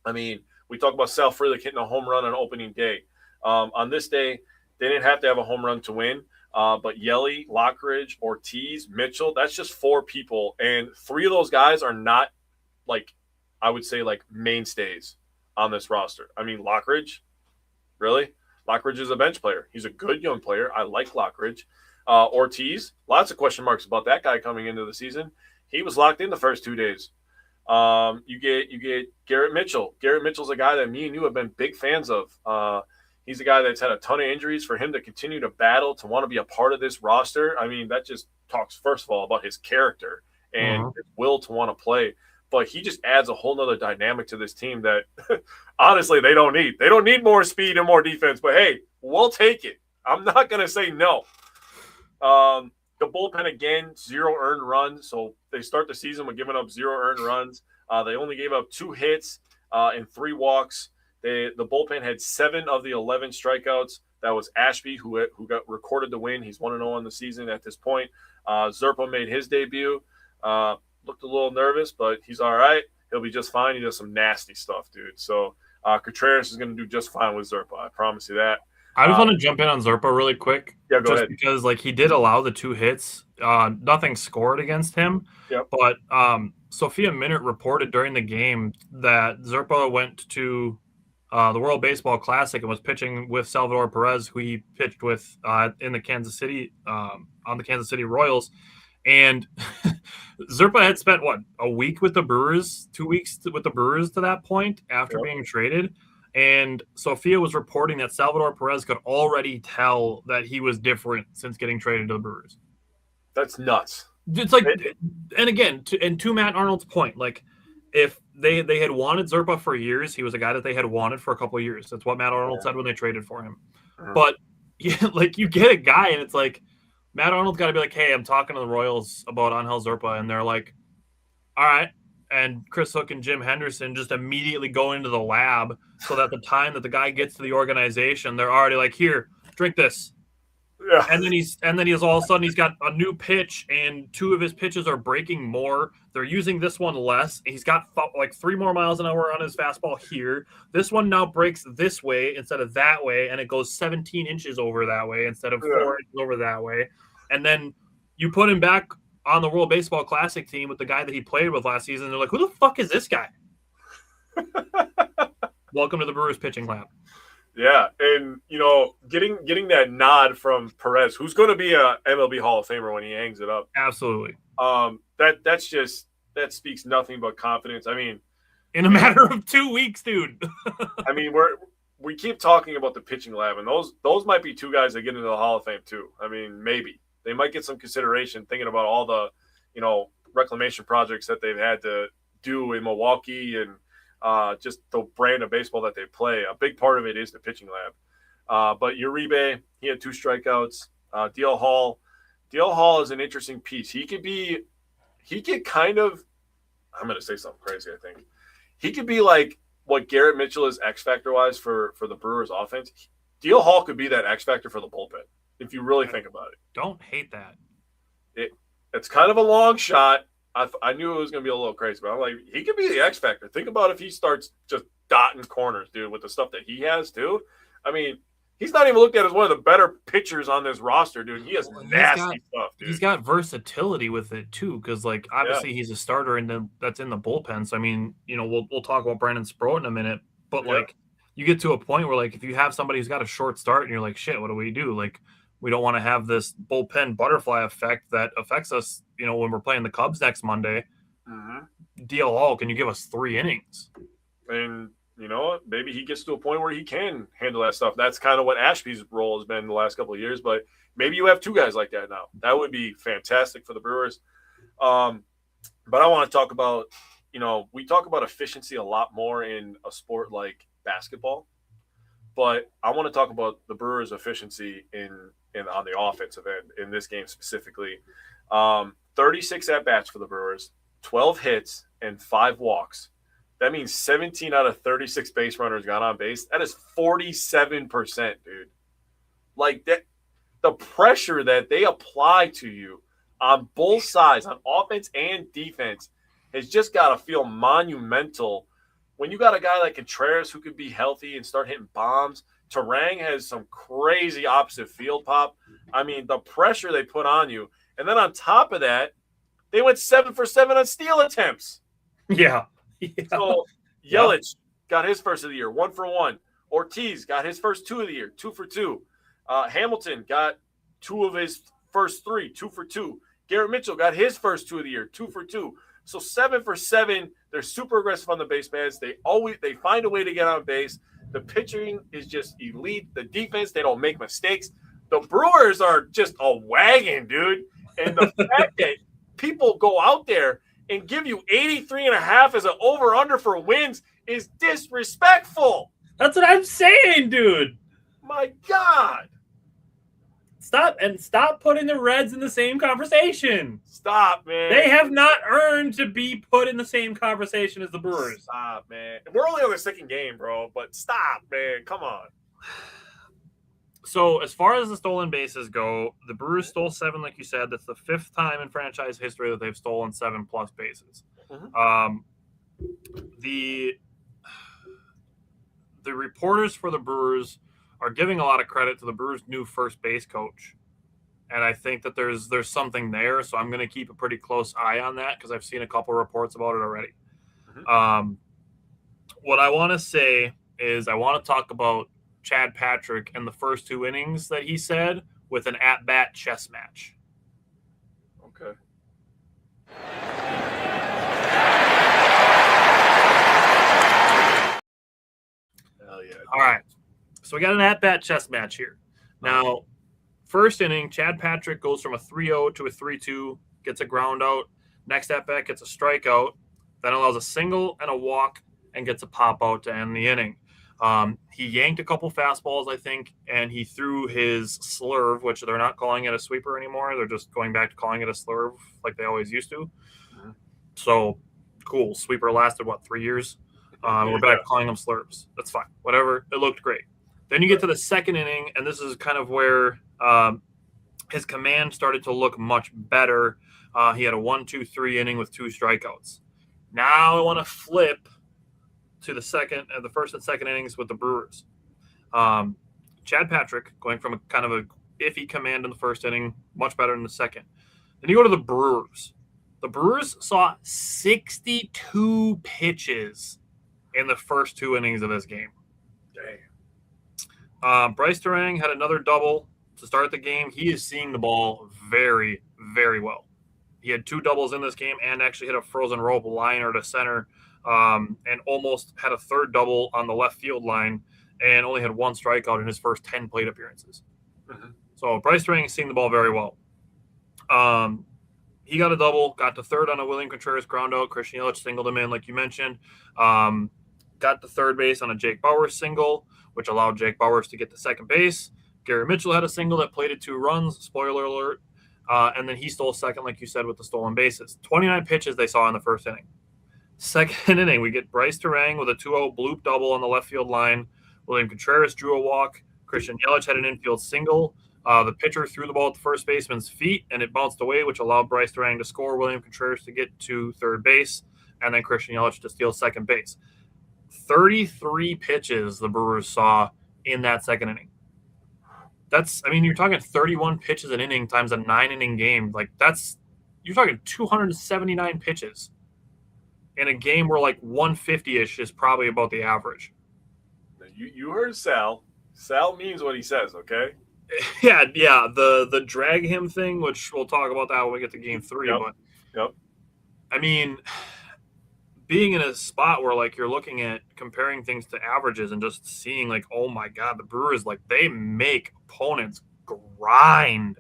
I mean, we talk about Sal Frelick hitting a home run on opening day. On this day, they didn't have to have a home run to win. But Yelly, Lockridge, Ortiz, Mitchell, that's just 4 people. And 3 of those guys are not, like, I would say, like, mainstays on this roster. I mean, Lockridge, really? Lockridge is a bench player. He's a good young player. I like Lockridge. Ortiz, lots of question marks about that guy coming into the season. He was locked in the first 2 days. You get Garrett Mitchell. Garrett Mitchell's a guy that me and you have been big fans of. He's a guy that's had a ton of injuries. For him to continue to battle, to want to be a part of this roster, I mean, that just talks, first of all, about his character and his will to want to play. But he just adds a whole nother dynamic to this team that, honestly, they don't need. They don't need more speed and more defense. But, hey, we'll take it. I'm not going to say no. The bullpen, again, 0 earned runs. So they start the season with giving up 0 earned runs. They only gave up 2 hits and 3 walks. The bullpen had 7 of the 11 strikeouts. That was Ashby, who got recorded the win. He's 1-0 on the season at this point. Zerpa made his debut. Looked a little nervous, but he's all right. He'll be just fine. He does some nasty stuff, dude. So Contreras is going to do just fine with Zerpa. I promise you that. I just want to jump in on Zerpa really quick. Yeah, go ahead. Because, like, he did allow the 2 hits. Nothing scored against him. Yep. But Sophia Minert reported during the game that Zerpa went to the World Baseball Classic and was pitching with Salvador Perez, who he pitched with in the Kansas City on the Kansas City Royals. And Zerpa had spent, a week with the Brewers, 2 weeks with the Brewers to that point after being traded. And Sophia was reporting that Salvador Perez could already tell that he was different since getting traded to the Brewers. That's nuts. It's like, and again, to Matt Arnold's point, like, if they had wanted Zerpa for years, he was a guy that they had wanted for a couple of years. That's what Matt Arnold said when they traded for him. But, like, you get a guy, and it's like, Matt Arnold's got to be like, hey, I'm talking to the Royals about Angel Zerpa, and they're like, all right. And Chris Hook and Jim Henderson just immediately go into the lab so that the time that the guy gets to the organization, they're already like, here, drink this. Yeah. And then he's all of a sudden he's got a new pitch, and 2 of his pitches are breaking more. They're using this one less. He's got like 3 more miles an hour on his fastball here. This one now breaks this way instead of that way, and it goes 17 inches over that way instead of 4 inches over that way. And then you put him back on the World Baseball Classic team with the guy that he played with last season. They're like, who the fuck is this guy? Welcome to the Brewers pitching lab. Yeah, and, getting that nod from Perez, who's going to be a MLB Hall of Famer when he hangs it up. Absolutely. That's that speaks nothing but confidence. I mean, in a matter of 2 weeks, dude. I mean, we keep talking about the pitching lab, and those might be two guys that get into the Hall of Fame too. I mean, maybe they might get some consideration thinking about all the, reclamation projects that they've had to do in Milwaukee and just the brand of baseball that they play. A big part of it is the pitching lab. But Uribe, he had 2 strikeouts. DL Hall is an interesting piece. He could kind of, I'm going to say something crazy, I think. He could be like what Garrett Mitchell is X factor wise for the Brewers offense. DL Hall could be that X factor for the bullpen if you really think about it. Don't hate that. It's kind of a long shot. I knew it was going to be a little crazy, but I'm like, he could be the X factor. Think about if he starts just dotting corners, dude, with the stuff that he has too. I mean, he's not even looked at as one of the better pitchers on this roster, dude. He has nasty stuff, dude. He's got versatility with it too, because obviously he's a starter and that's in the bullpen. So I mean, we'll talk about Brandon Sproat in a minute, but you get to a point where if you have somebody who's got a short start and you're like, shit, what do we do? We don't want to have this bullpen butterfly effect that affects us, when we're playing the Cubs next Monday. DL Hall, can you give us 3 innings? And you know what? Maybe he gets to a point where he can handle that stuff. That's kind of what Ashby's role has been the last couple of years. But maybe you have 2 guys like that now. That would be fantastic for the Brewers. But I want to talk about, we talk about efficiency a lot more in a sport like basketball. But I want to talk about the Brewers' efficiency on the offensive end in this game specifically. 36 at-bats for the Brewers, 12 hits, and 5 walks. That means 17 out of 36 base runners got on base. That is 47%, dude. That, the pressure that they apply to you on both sides, on offense and defense, has just got to feel monumental. When you got a guy like Contreras who could be healthy and start hitting bombs, Terang has some crazy opposite field pop. I mean, the pressure they put on you. And then on top of that, they went 7 for 7 on steal attempts. Yeah. So Yelich got his first of the year, 1 for 1. Ortiz got his first 2 of the year, 2 for 2. Hamilton got 2 of his first 3, 2 for 2. Garrett Mitchell got his first 2 of the year, 2 for 2. So 7 for 7. They're super aggressive on the base paths. They find a way to get on base. The pitching is just elite. The defense, they don't make mistakes. The Brewers are just a wagon, dude. And the fact that people go out there and give you 83.5 as an over-under for wins is disrespectful. That's what I'm saying, dude. My God. Stop putting the Reds in the same conversation. Stop, man. They have not earned to be put in the same conversation as the Brewers. Stop, man. We're only on the second game, bro, but stop, man. Come on. So as far as the stolen bases go, the Brewers stole 7, like you said. That's the 5th time in franchise history that they've stolen 7+ bases. The reporters for the Brewers are giving a lot of credit to the Brewers' new first base coach. And I think that there's something there, so I'm going to keep a pretty close eye on that because I've seen a couple reports about it already. What I want to say is I want to talk about Chad Patrick and the first 2 innings that he said with an at-bat chess match. Okay. Hell yeah. All right. So we got an at-bat chess match here. Now, first inning, Chad Patrick goes from a 3-0 to a 3-2, gets a ground out. Next at-bat gets a strikeout, then allows a single and a walk and gets a pop-out to end the inning. He yanked a couple fastballs, I think, and he threw his slurve, which they're not calling it a sweeper anymore. They're just going back to calling it a slurve like they always used to. So, cool. Sweeper lasted, 3 years? We're back calling them slurves. That's fine. Whatever. It looked great. Then you get to the second inning, and this is kind of where his command started to look much better. He had a 1-2-3 inning with 2 strikeouts. Now I want to flip to the first and second innings with the Brewers. Chad Patrick going from a kind of a iffy command in the first inning, much better in the second. Then you go to the Brewers. The Brewers saw 62 pitches in the first 2 innings of this game. Dang. Bryce Terang had another double to start the game. He is seeing the ball very, very well. He had 2 doubles in this game and actually hit a frozen rope liner to center, and almost had a 3rd double on the left field line, and only had 1 strikeout in his first 10 plate appearances. Mhm. So Bryce Turang seeing the ball very well. He got a double, got to 3rd on a William Contreras ground out. Christian Yelich singled him in, like you mentioned. Got to 3rd base on a Jake Bauers single, which allowed Jake Bauers to get to 2nd base. Gary Mitchell had a single that plated 2 runs, spoiler alert. And then he stole 2nd, like you said, with the stolen bases. 29 pitches they saw in the 1st inning. 2nd inning, we get Bryce Turang with a 2-0 bloop double on the left field line. William Contreras drew a walk. Christian Yelich had an infield single. The pitcher threw the ball at the first baseman's feet, and it bounced away, which allowed Bryce Turang to score, William Contreras to get to 3rd base, and then Christian Yelich to steal 2nd base. 33 pitches the Brewers saw in that 2nd inning. You're talking 31 pitches an inning times a 9-inning game. You're talking 279 pitches in a game where 150-ish is probably about the average. You heard Sal. Sal means what he says, okay? Yeah. The drag him thing, which we'll talk about that when we get to game 3. Yep. I mean, being in a spot where you're looking at comparing things to averages and just seeing oh my God, the Brewers, they make opponents grind.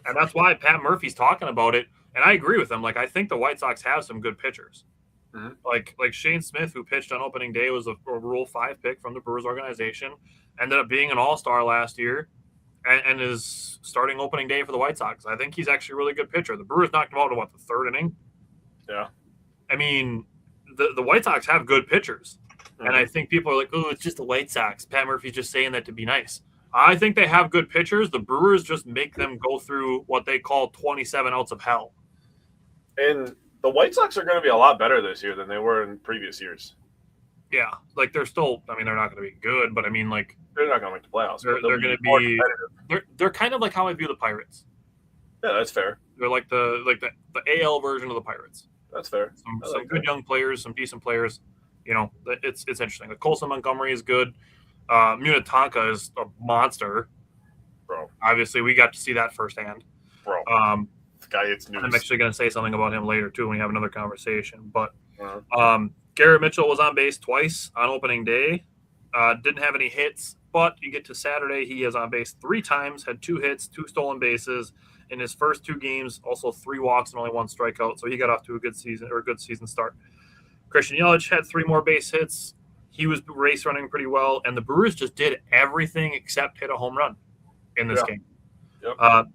And that's why Pat Murphy's talking about it. And I agree with him. I think the White Sox have some good pitchers. Mm-hmm. Like Shane Smith, who pitched on opening day, was a Rule 5 pick from the Brewers organization, ended up being an all-star last year, and is starting opening day for the White Sox. I think he's actually a really good pitcher. The Brewers knocked him out in the 3rd inning? Yeah. I mean, the White Sox have good pitchers. Mm-hmm. And I think people are like, oh, it's just the White Sox. Pat Murphy's just saying that to be nice. I think they have good pitchers. The Brewers just make them go through what they call 27 outs of hell. And the White Sox are going to be a lot better this year than they were in previous years. Yeah, they're still. I mean, they're not going to be good, but I mean, they're not going to make the playoffs. They're going to be. They're kind of like how I view the Pirates. Yeah, that's fair. They're like the AL version of the Pirates. That's fair. Some good young players, some decent players. It's interesting. The Colson Montgomery is good. Munatanka is a monster. Bro. Obviously, we got to see that firsthand. Bro. The guy hits news. I'm actually going to say something about him later too when we have another conversation. But Garrett Mitchell was on base twice on opening day. Didn't have any hits, but you get to Saturday, he is on base 3 times, had 2 hits, 2 stolen bases in his first 2 games, also 3 walks and only 1 strikeout. So he got off to a good season start. Christian Yelich had 3 more base hits. He was race running pretty well, and the Brewers just did everything except hit a home run in this game. Yep.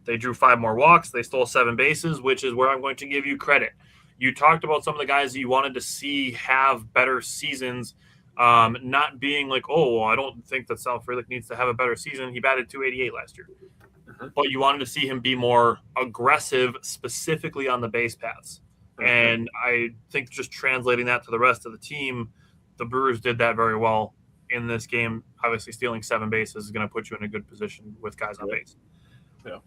They drew 5 more walks. They stole 7 bases, which is where I'm going to give you credit. You talked about some of the guys that you wanted to see have better seasons, not being like, oh, well, I don't think that Sal Frelick needs to have a better season. He batted .288 last year. Mm-hmm. But you wanted to see him be more aggressive, specifically on the base paths. Mm-hmm. And I think just translating that to the rest of the team, the Brewers did that very well in this game. Obviously, stealing 7 bases is going to put you in a good position with guys on base. Yeah.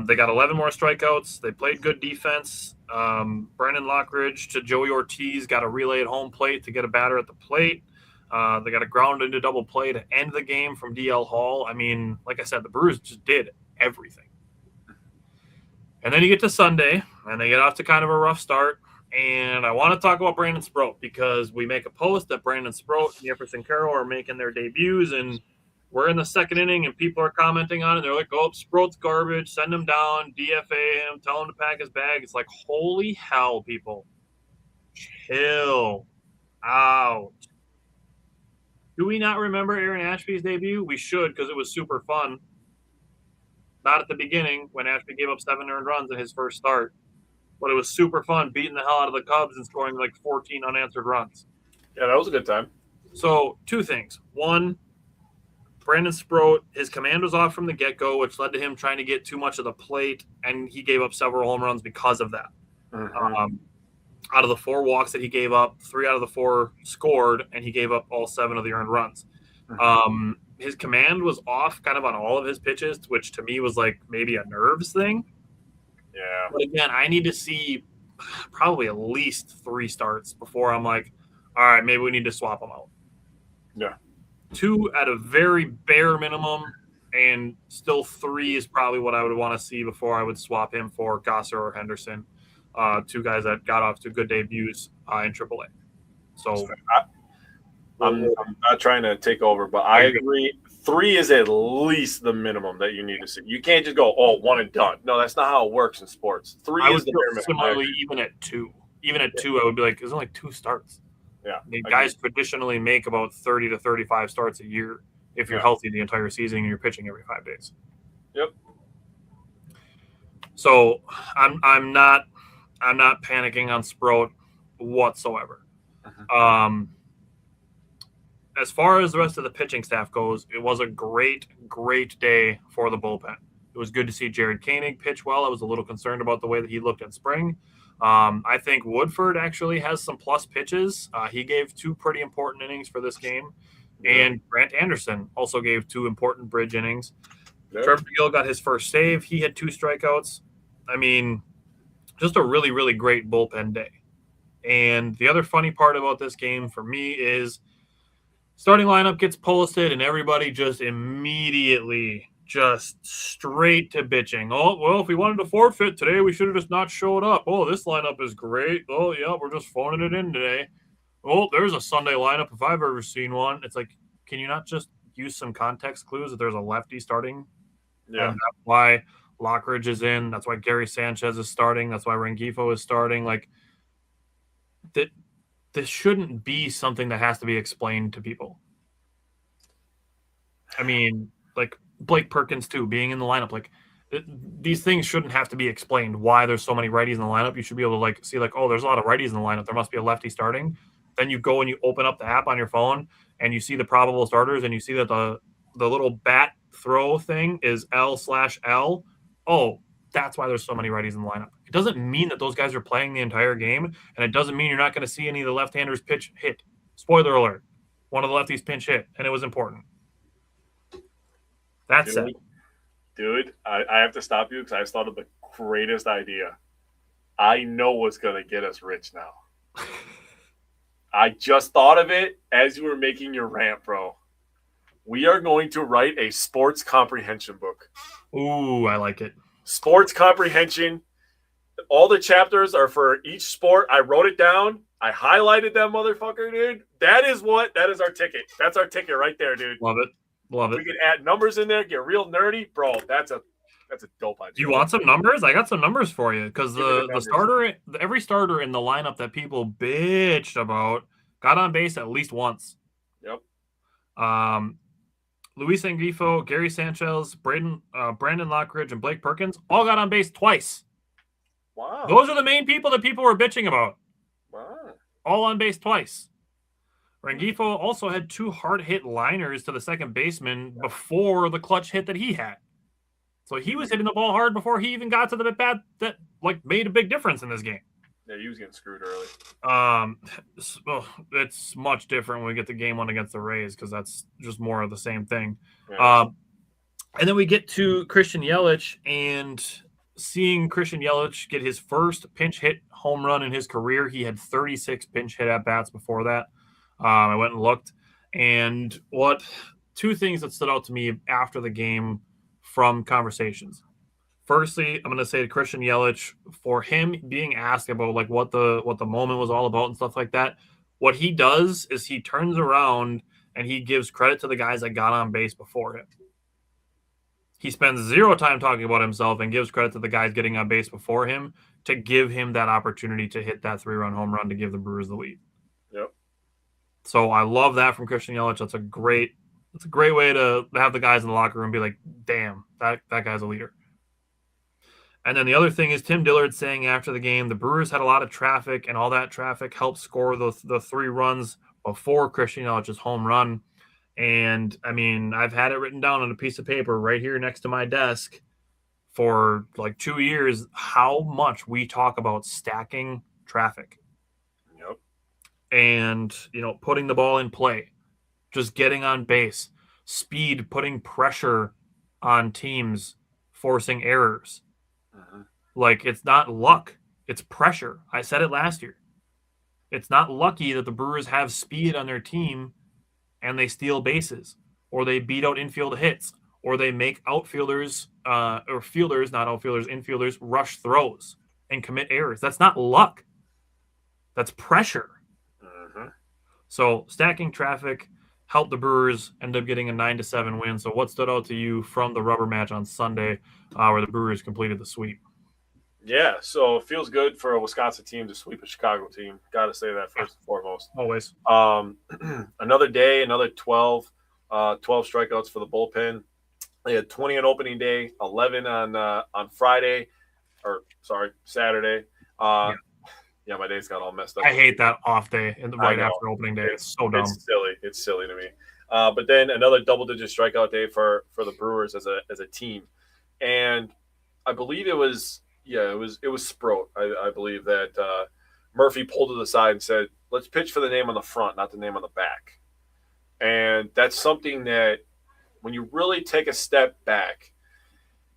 They got 11 more strikeouts. They played good defense. Brandon Lockridge to Joey Ortiz got a relay at home plate to get a batter at the plate. They got a ground into double play to end the game from DL Hall. I mean, like I said, the Brewers just did everything. And then you get to Sunday, and they get off to kind of a rough start. And I want to talk about Brandon Sproat because we make a post that Brandon Sproat and Jefferson Carroll are making their debuts, and we're in the 2nd inning, and people are commenting on it. They're like, oh, Sproat's garbage. Send him down. DFA him. Tell him to pack his bag. It's like, holy hell, people. Chill out. Do we not remember Aaron Ashby's debut? We should, because it was super fun. Not at the beginning when Ashby gave up 7 earned runs in his first start. But it was super fun beating the hell out of the Cubs and scoring 14 unanswered runs. Yeah, that was a good time. So 2 things. 1, Brandon Sproat, his command was off from the get-go, which led to him trying to get too much of the plate, and he gave up several home runs because of that. Mm-hmm. Out of the 4 walks that he gave up, 3 out of the 4 scored, and he gave up all 7 of the earned runs. Mm-hmm. His command was off kind of on all of his pitches, which to me was maybe a nerves thing. Yeah. But again, I need to see probably at least 3 starts before I'm like, all right, maybe we need to swap them out. Yeah. 2 at a very bare minimum. and still 3 is probably what I would want to see before I would swap him for Gosser or Henderson, 2 guys that got off to good debuts in AAA. So I'm not trying to take over, but I agree. 3 is at least the minimum that you need to see. You can't just go, 1 and done. No, that's not how it works in sports. 3 is the minimum. Similarly, even at 2. Even at 2, I would be like, there's only 2 starts. Yeah. I mean, guys traditionally make about 30 to 35 starts a year if you're healthy the entire season and you're pitching every 5 days. Yep. So I'm not panicking on Sproat whatsoever. As far as the rest of the pitching staff goes, it was a great day for the bullpen. It was good to see Jared Koenig pitch well. I was a little concerned about the way that he looked in spring. I think Woodford actually has some plus pitches. He gave 2 pretty important innings for this game. And Grant Anderson also gave 2 important bridge innings. Trevor Gill got his first save. He had 2 strikeouts. I mean, just a really, really great bullpen day. And the other funny part about this game for me is starting lineup gets posted and everybody just immediately just straight to bitching. Oh, well, if we wanted to forfeit today, we should have just not showed up. Oh, this lineup is great. Oh, yeah, we're just phoning it in today. Oh, there's a Sunday lineup if I've ever seen one. It's like, can you not just use some context clues that there's a lefty starting? Yeah. And that's why Lockridge is in. That's why Gary Sanchez is starting. That's why Rengifo is starting. Like, this shouldn't be something that has to be explained to people. I mean, like Blake Perkins too, being in the lineup, like these things shouldn't have to be explained why there's so many righties in the lineup. You should be able to like see like, oh, there's a lot of righties in the lineup. There must be a lefty starting. Then you go and you open up the app on your phone and you see the probable starters and you see that the little bat throw thing is L/L. Oh, that's why there's so many righties in the lineup. It doesn't mean that those guys are playing the entire game, and it doesn't mean you're not going to see any of the left-handers pitch hit. Spoiler alert. One of the lefties pinch hit, and it was important. That's it. Dude, I have to stop you because I just thought of the greatest idea. I know what's going to get us rich now. I just thought of it as you were making your rant, bro. We are going to write a sports comprehension book. Ooh, I like it. Sports comprehension. All the chapters are for each sport. I wrote it down. I highlighted that motherfucker, dude. That is our ticket. That's our ticket right there, dude. Love it. We can add numbers in there, get real nerdy. Bro, that's a dope idea. Do you want some numbers? I got some numbers for you because the starter, every starter in the lineup that people bitched about got on base at least once. Yep. Luis Rengifo, Gary Sanchez, Brandon Lockridge, and Blake Perkins all got on base twice. Wow. Those are the main people that people were bitching about. Wow. All on base twice. Rengifo also had 2 hard hit liners to the second baseman before the clutch hit that he had. So he was hitting the ball hard before he even got to the bat that like made a big difference in this game. Yeah, he was getting screwed early. It's much different when we get to game 1 against the Rays because that's just more of the same thing. Yeah. And then we get to Christian Yelich, and seeing Christian Yelich get his first pinch hit home run in his career. He had 36 pinch hit at bats before that. I went and looked, and 2 things that stood out to me after the game from conversations. Firstly, I'm going to say to Christian Yelich, for him being asked about like what the moment was all about and stuff like that, what he does is he turns around and he gives credit to the guys that got on base before him. He spends 0 time talking about himself and gives credit to the guys getting on base before him to give him that opportunity to hit that 3-run home run to give the Brewers the lead. Yep. So I love that from Christian Yelich. That's a great way to have the guys in the locker room be like, damn, that guy's a leader. And then the other thing is Tim Dillard saying after the game, the Brewers had a lot of traffic, and all that traffic helped score the 3 runs before Christian Yelich's home run. And, I mean, I've had it written down on a piece of paper right here next to my desk for like 2 years how much we talk about stacking traffic. Yep. And, putting the ball in play, just getting on base, speed, putting pressure on teams, forcing errors. Like, it's not luck. It's pressure. I said it last year. It's not lucky that the Brewers have speed on their team and they steal bases or they beat out infield hits or they make outfielders or fielders, not outfielders, infielders, rush throws and commit errors. That's not luck. That's pressure. Mm-hmm. So stacking traffic helped the Brewers end up getting a 9-7 win. So what stood out to you from the rubber match on Sunday where the Brewers completed the sweep? Yeah, so it feels good for a Wisconsin team to sweep a Chicago team. Got to say that first and foremost. Always. Another day, another 12 strikeouts for the bullpen. They had 20 on opening day, 11 on Friday, Saturday. Yeah, my days got all messed up. I hate that off day right after opening day. It's so dumb. It's silly to me. But then another double-digit strikeout day for the Brewers as a team, and I believe it was Sproat. I believe that Murphy pulled to the side and said, "Let's pitch for the name on the front, not the name on the back." And that's something that when you really take a step back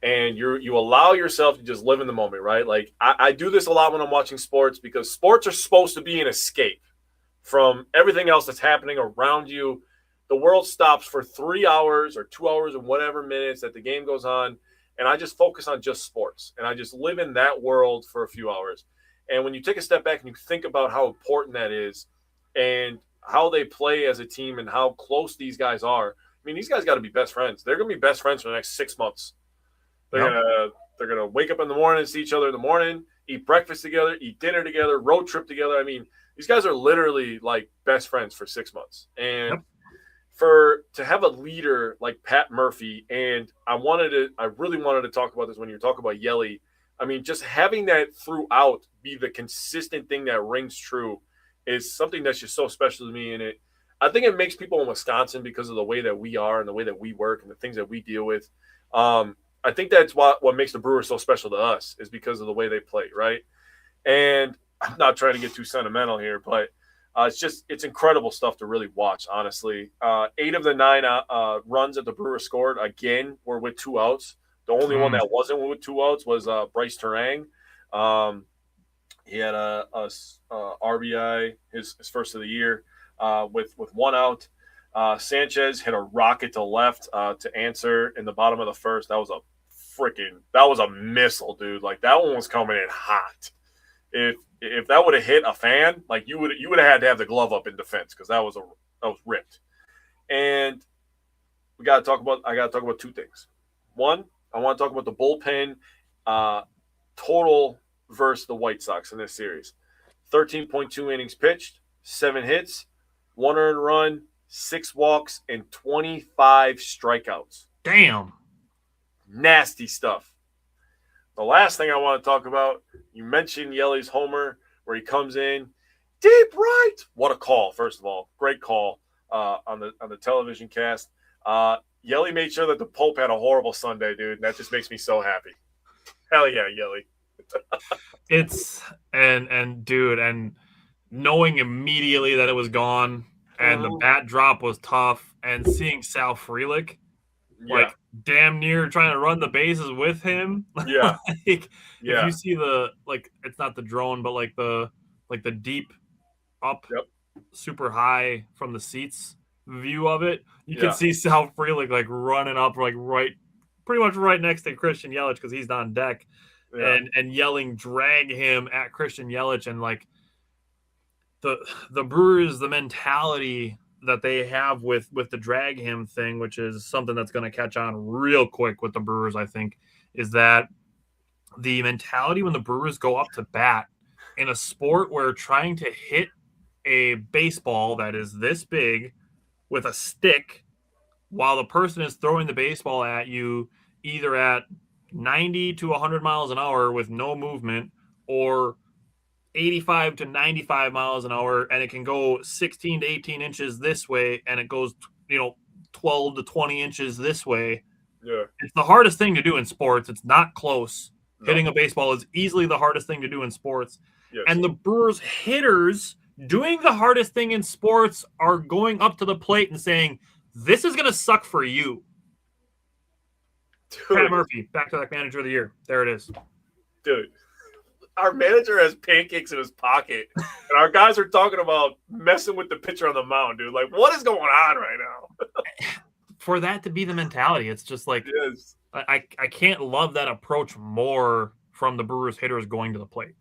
and you allow yourself to just live in the moment, right? Like I do this a lot when I'm watching sports because sports are supposed to be an escape from everything else that's happening around you. The world stops for 3 hours or 2 hours and whatever minutes that the game goes on. And I just focus on just sports. And I just live in that world for a few hours. And when you take a step back and you think about how important that is and how they play as a team and how close these guys are, I mean, these guys got to be best friends. They're going to be best friends for the next 6 months. They're gonna wake up in the morning and see each other in the morning, eat breakfast together, eat dinner together, road trip together. I mean, these guys are literally like best friends for 6 months. And to have a leader like Pat Murphy, and I really wanted to talk about this when you talk about Yelly. I mean, just having that throughout be the consistent thing that rings true is something that's just so special to me. And I think it makes people in Wisconsin, because of the way that we are and the way that we work and the things that we deal with. I think that's what makes the Brewers so special to us is because of the way they play, right? And I'm not trying to get too sentimental here, but it's incredible stuff to really watch, honestly. 8 of the 9 runs that the Brewers scored, again, were with 2 outs. The only one that wasn't with 2 outs was Bryce Terang. He had a RBI, his first of the year, with 1 out. Sanchez hit a rocket to left to answer in the bottom of the first. That was a missile, dude. Like, that one was coming in hot. If that would have hit a fan, like, you would have had to have the glove up in defense because that was ripped. And I got to talk about 2 things. One, I want to talk about the bullpen total versus the White Sox in this series. 13.2 innings pitched, 7 hits, 1 earned run, 6 walks, and 25 strikeouts. Damn. Nasty stuff. The last thing I want to talk about, you mentioned Yelly's homer where he comes in deep right. What a call, first of all. Great call on the television cast. Yelly made sure that the Pope had a horrible Sunday, dude, and that just makes me so happy. Hell yeah, Yelly. And knowing immediately that it was gone and the bat drop was tough, and seeing Sal Frelick like damn near trying to run the bases with him. Yeah. If you see it's not the drone, but like the deep up super high from the seats view of it, you can see Sal Frelick like running up pretty much right next to Christian Yelich because he's on deck and yelling drag him at Christian Yelich. And like the Brewers, the mentality that they have with the drag him thing, which is something that's going to catch on real quick with the Brewers, I think, is that the mentality when the Brewers go up to bat in a sport where trying to hit a baseball that is this big with a stick while the person is throwing the baseball at you either at 90 to 100 miles an hour with no movement or 85 to 95 miles an hour, and it can go 16 to 18 inches this way, and it goes 12 to 20 inches this way. Yeah, it's the hardest thing to do in sports. It's not close. No. Hitting a baseball is easily the hardest thing to do in sports. Yes. And the Brewers hitters doing the hardest thing in sports are going up to the plate and saying, "This is going to suck for you." Dude. Pat Murphy, back-to-back manager of the year. There it is. Dude. Our manager has pancakes in his pocket, and our guys are talking about messing with the pitcher on the mound, dude. Like, what is going on right now? for that to be the mentality, it's just like Yes. I can't love that approach more from the Brewers hitters going to the plate.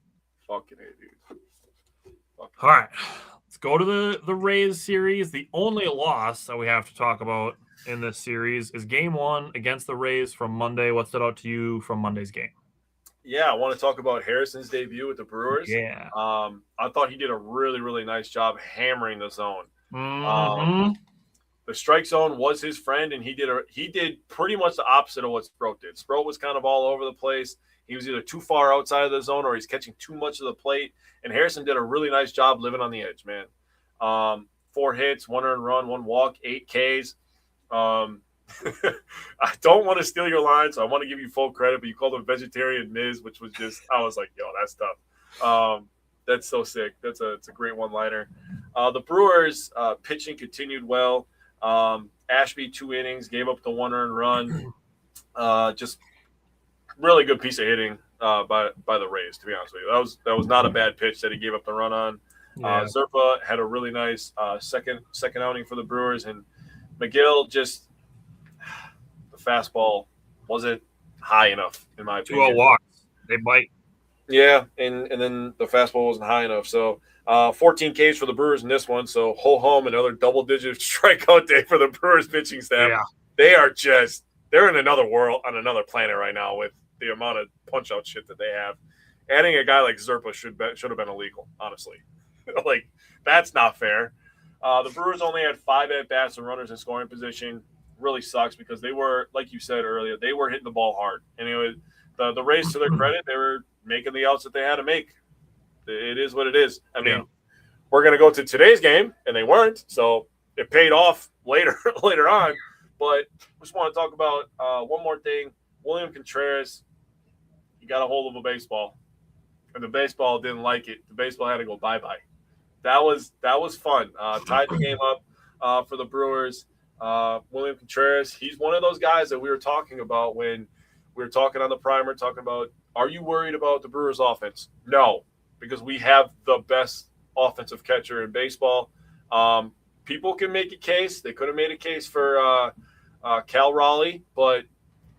Fucking A, dude. All right, let's go to the Rays series. The only loss that we have to talk about in this series is Game 1 against the Rays from Monday. What stood out to you from Monday's game? Yeah, I want to talk about Harrison's debut with the Brewers. Yeah. I thought he did a really, really nice job hammering the zone. Mm-hmm. The strike zone was his friend, and he did pretty much the opposite of what Sproat did. Sproat was kind of all over the place. He was either too far outside of the zone or he's catching too much of the plate. And Harrison did a really nice job living on the edge, man. 4 hits, 1 earned run, 1 walk, 8 Ks. I don't want to steal your line, so I want to give you full credit, but you called him vegetarian Miz, which was just – I was like, yo, that's tough. That's so sick. It's a great one-liner. The Brewers pitching continued well. Ashby 2 innings, gave up the 1 earned run. Just really good piece of hitting by the Rays, to be honest with you. That was not a bad pitch that he gave up the run on. Yeah. Zerpa had a really nice second outing for the Brewers, and McGill just the fastball wasn't high enough in my opinion. 2-0 walks. They bite. Yeah, and then the fastball wasn't high enough. So 14 Ks for the Brewers in this one. So ho hum, another double-digit strikeout day for the Brewers pitching staff. Yeah. They're in another world, on another planet right now with the amount of punch-out shit that they have. Adding a guy like Zerpa should have been illegal, honestly. Like, that's not fair. The Brewers only had 5 at-bats and runners in scoring position. Really sucks because they were, like you said earlier, they were hitting the ball hard. And anyway, the Rays, to their credit, they were making the outs that they had to make. It is what it is. I mean, we're going to go to today's game, and they weren't, so it paid off later on. But just want to talk about one more thing. William Contreras, he got a hold of a baseball, and the baseball didn't like it. The baseball had to go bye-bye. That was fun. Tied the game up for the Brewers. William Contreras, he's one of those guys that we were talking about when we were talking on the primer, talking about, are you worried about the Brewers offense? No, because we have the best offensive catcher in baseball. People can make a case. They could have made a case for Cal Raleigh, but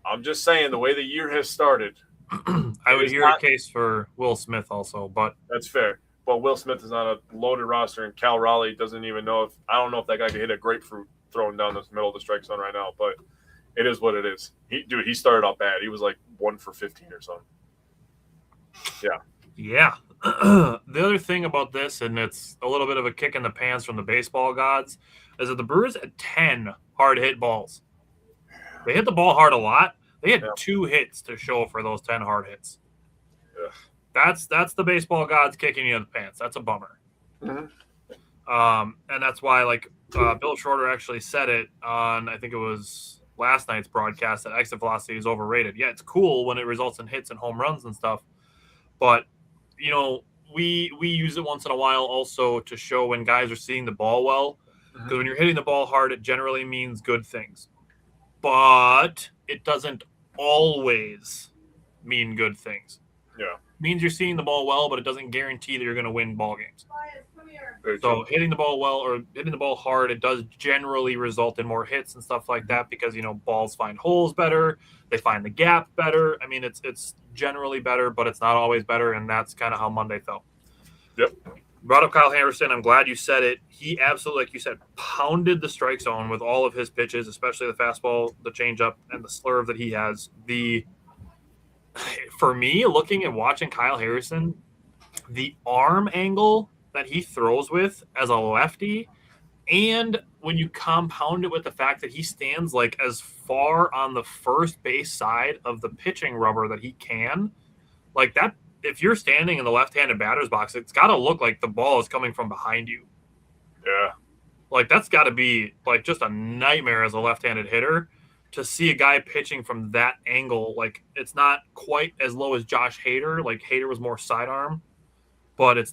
I'm just saying the way the year has started. I would hear a case for Will Smith also, but that's fair. But Will Smith is on a loaded roster, and Cal Raleigh doesn't even know if – I don't know if that guy can hit a grapefruit throwing down the middle of the strike zone right now, but it is what it is. He started off bad. He was like 1 for 15 or something. Yeah. Yeah. The other thing about this, and it's a little bit of a kick in the pants from the baseball gods, is that the Brewers had 10 hard hit balls. They hit the ball hard a lot. They had 2 hits to show for those 10 hard hits. Yeah. That's the baseball gods kicking you in the pants. That's a bummer. Mm-hmm. And that's why, like, Bill Schroeder actually said it on, I think it was last night's broadcast, that exit velocity is overrated. Yeah, it's cool when it results in hits and home runs and stuff, but you know, we use it once in a while also to show when guys are seeing the ball well, because when you're hitting the ball hard, it generally means good things, but it doesn't always mean good things. Yeah. It means you're seeing the ball well, but it doesn't guarantee that you're going to win ball games. Very So true. hitting the ball well or hitting the ball hard, it does generally result in more hits and stuff like that because, you know, balls find holes better. They find the gap better. I mean, it's generally better, but it's not always better, and that's kind of how Monday felt. Yep. Brought up Kyle Harrison. I'm glad you said it. He absolutely, like you said, pounded the strike zone with all of his pitches, especially the fastball, the changeup, and the slurve that he has. For me, looking and watching Kyle Harrison, the arm angle that he throws with as a lefty, and when you compound it with the fact that he stands like as far on the first base side of the pitching rubber that he can, like that, if you're standing in the left-handed batter's box, it's got to look like the ball is coming from behind you. Yeah. Like that's got to be like just a nightmare as a left-handed hitter to see a guy pitching from that angle. Like it's not quite as low as Josh Hader. Like Hader was more sidearm. But it's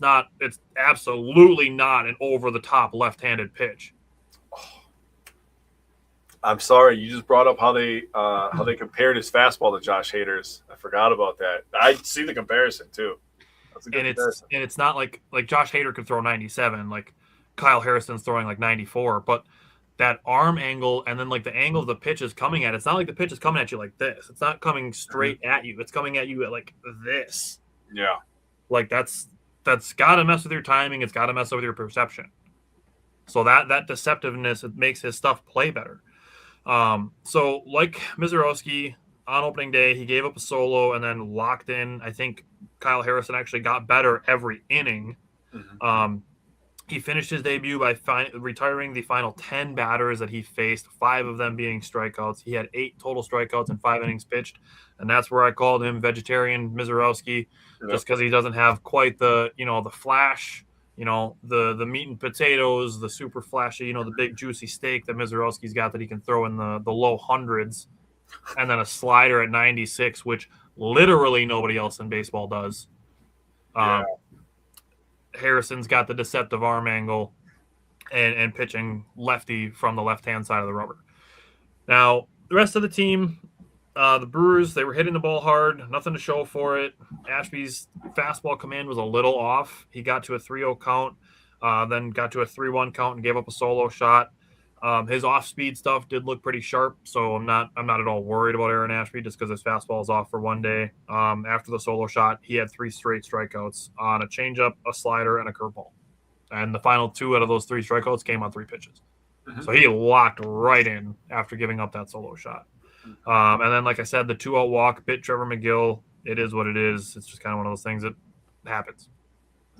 absolutely not an over-the-top left-handed pitch. I'm sorry, you just brought up how they compared his fastball to Josh Hader's. I forgot about that. I see the comparison too. That's a good comparison. And it's not like Josh Hader could throw 97, like Kyle Harrison's throwing like 94. But that arm angle and then like the angle of the pitch is coming at. It's not like the pitch is coming at you like this. It's not coming straight at you. It's coming at you at like this. Yeah. Like that's got to mess with your timing. It's got to mess with your perception. So that deceptiveness, it makes his stuff play better. So like Mizorowski on opening day, he gave up a solo and then locked in. I think Kyle Harrison actually got better every inning. Mm-hmm. He finished his debut by retiring the final 10 batters that he faced, 5 of them being strikeouts. He had 8 total strikeouts in 5 innings pitched, and that's where I called him vegetarian Mizorowski, just because he doesn't have quite the, the flash, the meat and potatoes, the super flashy, the big juicy steak that Mizorowski's got that he can throw in the low hundreds, and then a slider at 96, which literally nobody else in baseball does. Yeah. Harrison's got the deceptive arm angle and pitching lefty from the left-hand side of the rubber. Now, the rest of the team, the Brewers, they were hitting the ball hard, nothing to show for it. Ashby's fastball command was a little off. He got to a 3-0 count, then got to a 3-1 count and gave up a solo shot. His off-speed stuff did look pretty sharp, so I'm not at all worried about Aaron Ashby just because his fastball is off for one day. After the solo shot, he had 3 straight strikeouts on a changeup, a slider, and a curveball. And the final 2 out of those 3 strikeouts came on 3 pitches. Mm-hmm. So he locked right in after giving up that solo shot. And then, like I said, the 2-out walk bit Trevor McGill. It is what it is. It's just kind of one of those things that happens.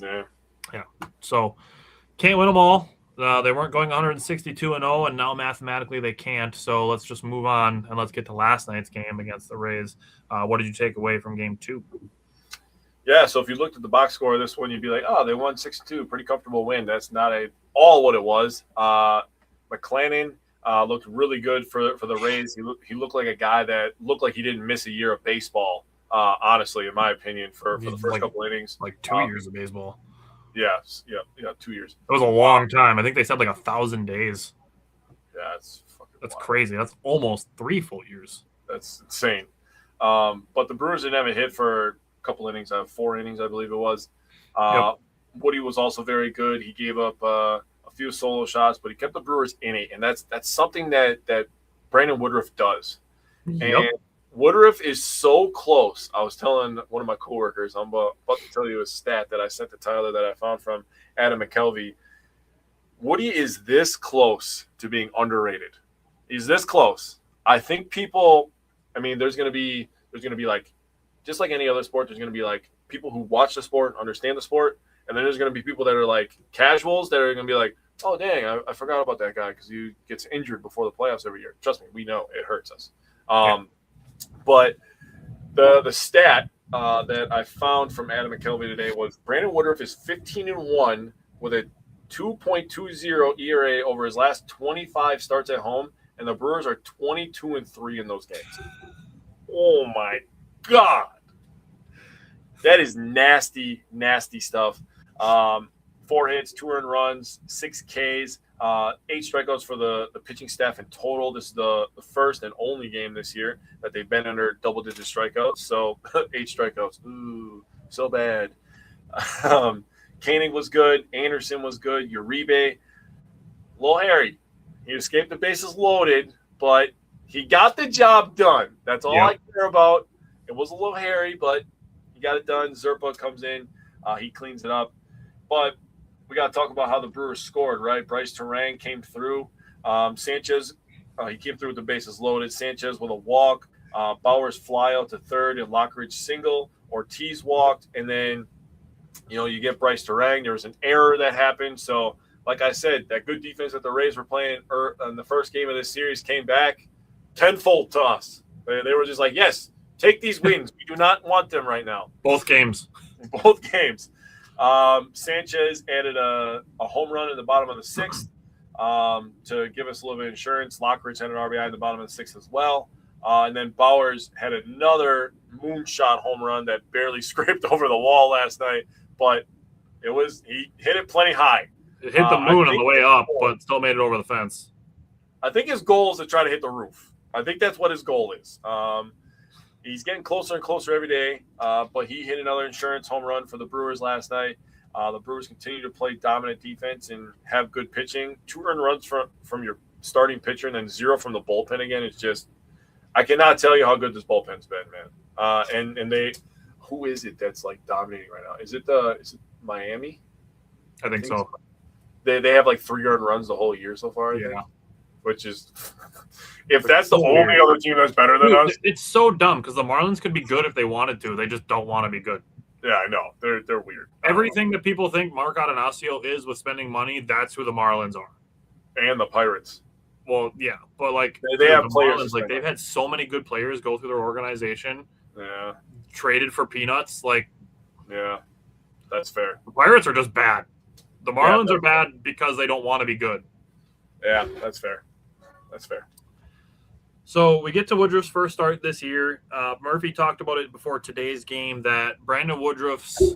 Yeah. So can't win them all. They weren't going 162-0, and now mathematically they can't. So let's just move on and let's get to last night's game against the Rays. What did you take away from Game 2? Yeah, so if you looked at the box score of this one, you'd be like, oh, they won 6-2, pretty comfortable win. That's not at all what it was. McClanahan looked really good for the Rays. He looked like a guy that looked like he didn't miss a year of baseball, honestly, in my opinion, for the first couple innings. Like 2 years of baseball. Yeah, 2 years. It was a long time. I think they said like 1,000 days. Yeah, that's wild. Crazy. That's almost 3 full years. That's insane. But the Brewers didn't have a hit for a couple innings. 4 innings, I believe it was. Woody was also very good. He gave up a few solo shots, but he kept the Brewers in it, and that's something that Brandon Woodruff does. Yep. And Woodruff is so close. I was telling one of my coworkers, I'm about to tell you a stat that I sent to Tyler that I found from Adam McKelvey. Woody is this close to being underrated. He's this close. I think people, there's going to be like, just like any other sport, there's going to be like people who watch the sport, understand the sport, and then there's going to be people that are like casuals that are going to be like, oh, dang, I forgot about that guy because he gets injured before the playoffs every year. Trust me, we know it hurts us. But the stat that I found from Adam McKelvey today was Brandon Woodruff is 15-1 with a 2.20 ERA over his last 25 starts at home, and the Brewers are 22-3 in those games. Oh my God, that is nasty, nasty stuff. 4 hits, 2 earned runs, 6 Ks. 8 strikeouts for the pitching staff in total. This is the first and only game this year that they've been under double-digit strikeouts. So 8 strikeouts. Ooh, so bad. Koenig was good. Anderson was good. Uribe. Little Harry. He escaped the bases loaded, but he got the job done. That's all I care about. It was a little hairy, but he got it done. Zerpa comes in. He cleans it up. But we got to talk about how the Brewers scored, right? Bryce Terang came through. Sanchez, he came through with the bases loaded. Sanchez with a walk. Bowers fly out to third and Lockridge single. Ortiz walked. And then, you get Bryce Terang. There was an error that happened. So, like I said, that good defense that the Rays were playing in the first game of this series came back tenfold to us. They were just like, yes, take these wins. We do not want them right now. Both games. Sanchez added a home run in the bottom of the 6th to give us a little bit of insurance. Lockridge had an RBI in the bottom of the 6th as well. And then Bowers had another moonshot home run that barely scraped over the wall last night, but he hit it plenty high. It hit the moon on the way up, but still made it over the fence. I think his goal is to try to hit the roof. I think that's what his goal is. He's getting closer and closer every day, but he hit another insurance home run for the Brewers last night. The Brewers continue to play dominant defense and have good pitching. 2 earned runs from your starting pitcher and then 0 from the bullpen again. It's just I cannot tell you how good this bullpen's been, man. And they, who is it that's like dominating right now? Is it Miami? I think so. They have like 3 earned runs the whole year so far. I think, which is if that's the only other team that's better than us. It's so dumb because the Marlins could be good if they wanted to. They just don't want to be good. Yeah, I know. They're weird. Everything that people think Mark Atanasio is with spending money, that's who the Marlins are. And the Pirates. Well, yeah, but like they have the players. Marlins, like they've had so many good players go through their organization. Yeah. Traded for peanuts, like. Yeah, that's fair. The Pirates are just bad. The Marlins are bad because they don't want to be good. Yeah, that's fair. That's fair. So we get to Woodruff's first start this year. Murphy talked about it before today's game that Brandon Woodruff's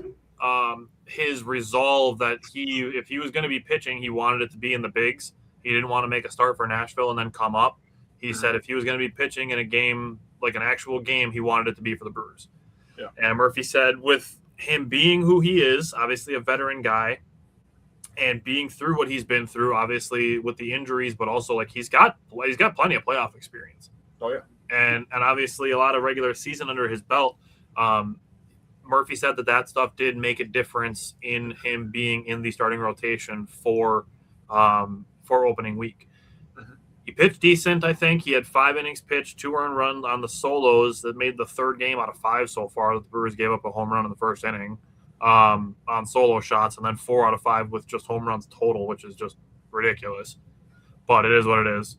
his resolve that if he was going to be pitching, he wanted it to be in the bigs. He didn't want to make a start for Nashville and then come up. He said if he was going to be pitching in a game, like an actual game, he wanted it to be for the Brewers. Yeah. And Murphy said with him being who he is, obviously a veteran guy, and being through what he's been through, obviously with the injuries, but also like he's got plenty of playoff experience. Oh yeah. And obviously a lot of regular season under his belt. Murphy said that stuff did make a difference in him being in the starting rotation for opening week. Mm-hmm. He pitched decent, I think. He had 5 innings pitched, 2 earned runs on the solos that made the 3rd game out of 5 so far. The Brewers gave up a home run in the first inning on solo shots, and then 4 out of 5 with just home runs total, which is just ridiculous. But it is what it is.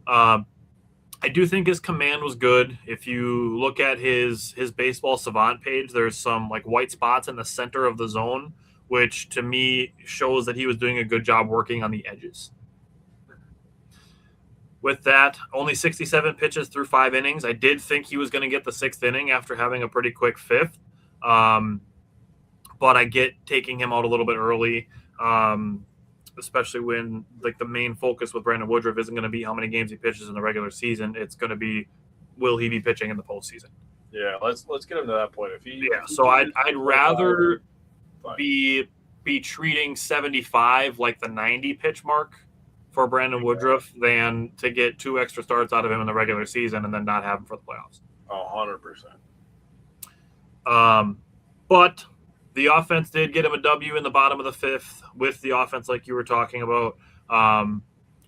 I do think his command was good. If you look at his baseball savant page, there's some like white spots in the center of the zone, which to me shows that he was doing a good job working on the edges. With that, only 67 pitches through 5 innings. I did think he was going to get the 6th inning after having a pretty quick 5th. But I get taking him out a little bit early, especially when like the main focus with Brandon Woodruff isn't going to be how many games he pitches in the regular season. It's going to be, will he be pitching in the postseason? Yeah, let's get him to that point. So I'd rather be treating 75 like the 90 pitch mark for Brandon Woodruff than to get 2 extra starts out of him in the regular season and then not have him for the playoffs. 100%. But the offense did get him a W in the bottom of the 5th with the offense like you were talking about,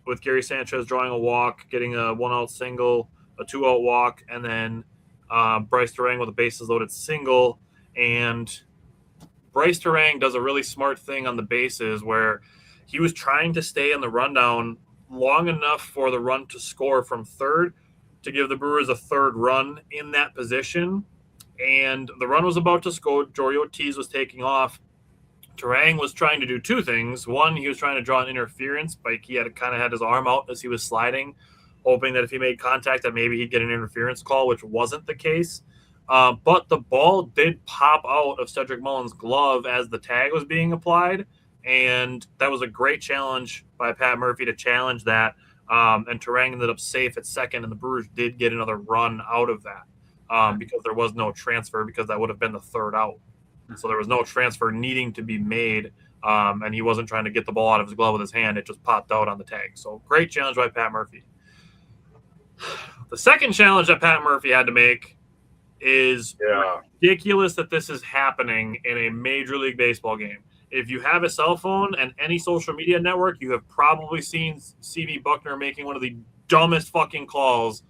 with Gary Sanchez drawing a walk, getting a 1-out single, a 2-out walk, and then Bryce Terang with a bases loaded single. And Bryce Terang does a really smart thing on the bases where he was trying to stay in the rundown long enough for the run to score from third to give the Brewers a 3rd run in that position. And the run was about to score. Jory Ortiz was taking off. Terang was trying to do 2 things. One, he was trying to draw an interference. Like he had kind of had his arm out as he was sliding, hoping that if he made contact that maybe he'd get an interference call, which wasn't the case. But the ball did pop out of Cedric Mullins' glove as the tag was being applied. And that was a great challenge by Pat Murphy to challenge that. And Terang ended up safe at second, and the Brewers did get another run out of that. Because there was no transfer, because that would have been the 3rd out. So there was no transfer needing to be made, and he wasn't trying to get the ball out of his glove with his hand. It just popped out on the tag. So great challenge by Pat Murphy. The second challenge that Pat Murphy had to make is ridiculous that this is happening in a Major League Baseball game. If you have a cell phone and any social media network, you have probably seen C.B. Buckner making one of the dumbest fucking calls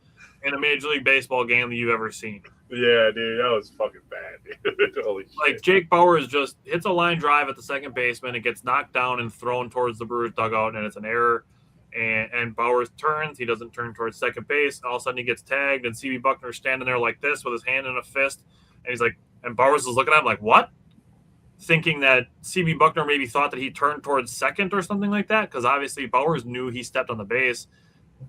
in a Major League Baseball game that you've ever seen. Yeah, dude, that was fucking bad, dude. Holy like shit. Jake Bauers just hits a line drive at the second baseman. It gets knocked down and thrown towards the Brewers dugout, and it's an error. And Bauers turns. He doesn't turn towards second base. All of a sudden, he gets tagged, and C.B. Buckner's standing there like this with his hand in a fist. And he's like, and Bauers is looking at him like, what? Thinking that C.B. Buckner maybe thought that he turned towards second or something like that, because obviously Bauers knew he stepped on the base.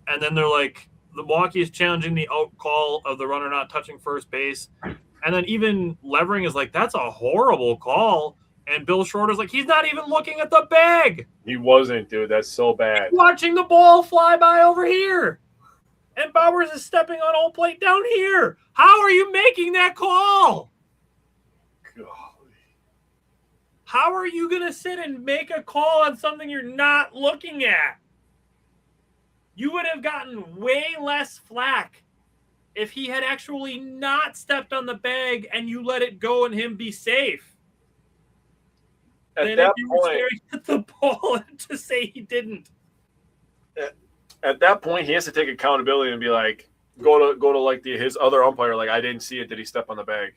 And then they're like, the Milwaukee is challenging the out call of the runner not touching first base. And then even Levering is like, that's a horrible call. And Bill Schroeder's like, he's not even looking at the bag. He wasn't, dude. That's so bad. He's watching the ball fly by over here. And Bowers is stepping on home plate down here. How are you making that call? Golly. How are you going to sit and make a call on something you're not looking at? You would have gotten way less flack if he had actually not stepped on the bag and you let it go and him be safe. At that you were point, staring at the ball to say he didn't. At that point, he has to take accountability and be like, go to like his other umpire, like, I didn't see it. Did he step on the bag?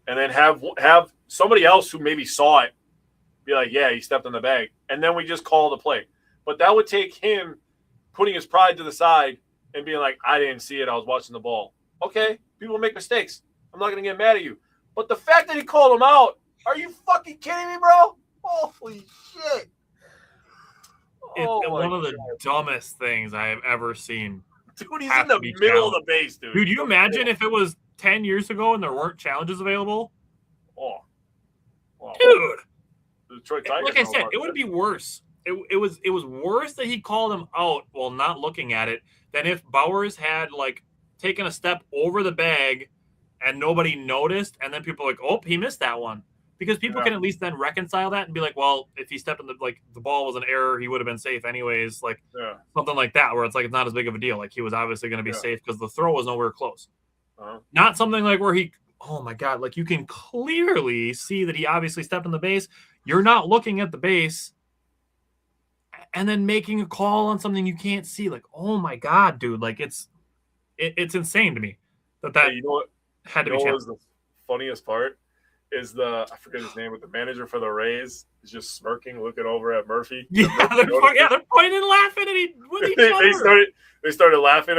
And then have somebody else who maybe saw it be like, yeah, he stepped on the bag. And then we just call the play. But that would take him putting his pride to the side and being like, I didn't see it. I was watching the ball. Okay, people make mistakes. I'm not going to get mad at you. But the fact that he called him out, are you fucking kidding me, bro? Holy shit. It's one of the dumbest things I have ever seen. Dude, he's in the middle of the base, dude. Dude, you imagine if it was 10 years ago and there weren't challenges available? Oh. Wow. Dude. The Detroit Tigers, like I said, it would be worse. It was worse that he called him out while not looking at it than if Bowers had like taken a step over the bag and nobody noticed, and then people are like, oh, he missed that one. Because people can at least then reconcile that and be like, well, if he stepped in the ball was an error, he would have been safe anyways. Like something like that, where it's like it's not as big of a deal. Like he was obviously going to be safe because the throw was nowhere close. Not something like where he, oh my God, like you can clearly see that he obviously stepped on the base. You're not looking at the base and then making a call on something you can't see. Like, oh my God, dude. Like it's insane to me that you know what had to be challenged. The funniest part is I forget his name, but the manager for the Rays is just smirking, looking over at Murphy. Yeah, they're pointing and laughing at each other. They started laughing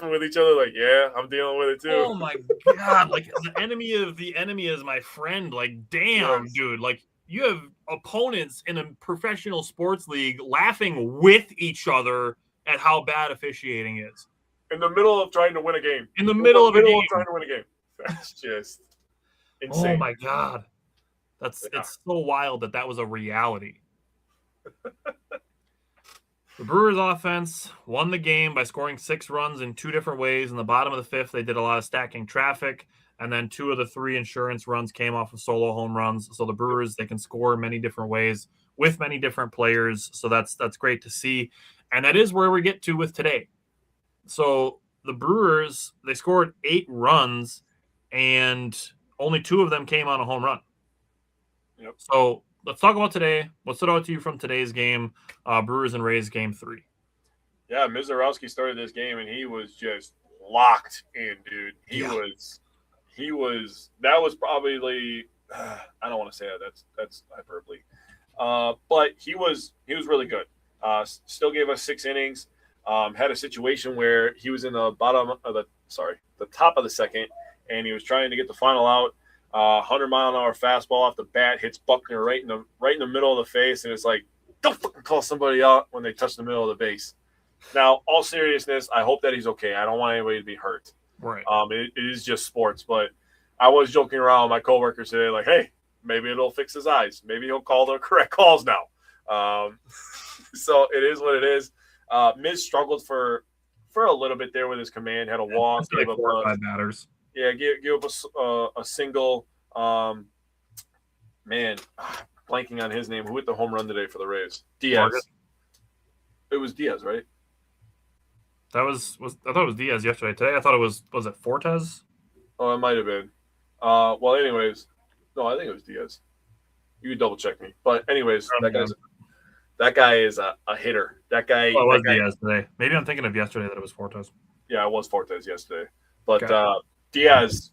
with each other, like, yeah, I'm dealing with it too. Oh my God! Like the enemy of the enemy is my friend. Like, damn, dude. Like you have opponents in a professional sports league laughing with each other at how bad officiating is. In the middle of trying to win a game. In the middle of trying to win a game. That's just insane. Oh my God. It's so wild that was a reality. The Brewers offense won the game by scoring 6 runs in 2 different ways. In the bottom of the 5th, they did a lot of stacking traffic, and then 2 of the 3 insurance runs came off of solo home runs. So the Brewers, they can score many different ways with many different players. So that's great to see. And that is where we get to with today. So the Brewers, they scored 8 runs, and only 2 of them came on a home run. Yep. So let's talk about today. What stood out to you from today's game, Brewers and Rays game 3? Yeah, Mizorowski started this game, and he was just locked in, dude. He was. That was probably. I don't want to say that. That's hyperbole. But he was really good. Still gave us 6 innings. Had a situation where he was in the top of the second, and he was trying to get the final out. 100-mile-an-hour fastball off the bat hits Buckner right in the middle of the face, and it's like, don't fucking call somebody out when they touch the middle of the base. Now, all seriousness, I hope that he's okay. I don't want anybody to be hurt. Right. It is just sports, but I was joking around with my coworkers today, like, hey, maybe it'll fix his eyes. Maybe he'll call the correct calls now. So it is what it is. Miz struggled for a little bit there with his command. Had a walk, gave up 4 or 5 batters. Yeah, give up a single. Blanking on his name. Who hit the home run today for the Rays? Diaz. Marcus? It was Diaz, right? I thought it was Diaz yesterday. Today I thought it was it Fortes? Oh, it might have been. Well, anyways, no, I think it was Diaz. You can double check me. But anyways, that guy is a hitter. That guy. Oh, it was Diaz today. Maybe I'm thinking of yesterday that it was Fortes. Yeah, it was Fortes yesterday. But Diaz,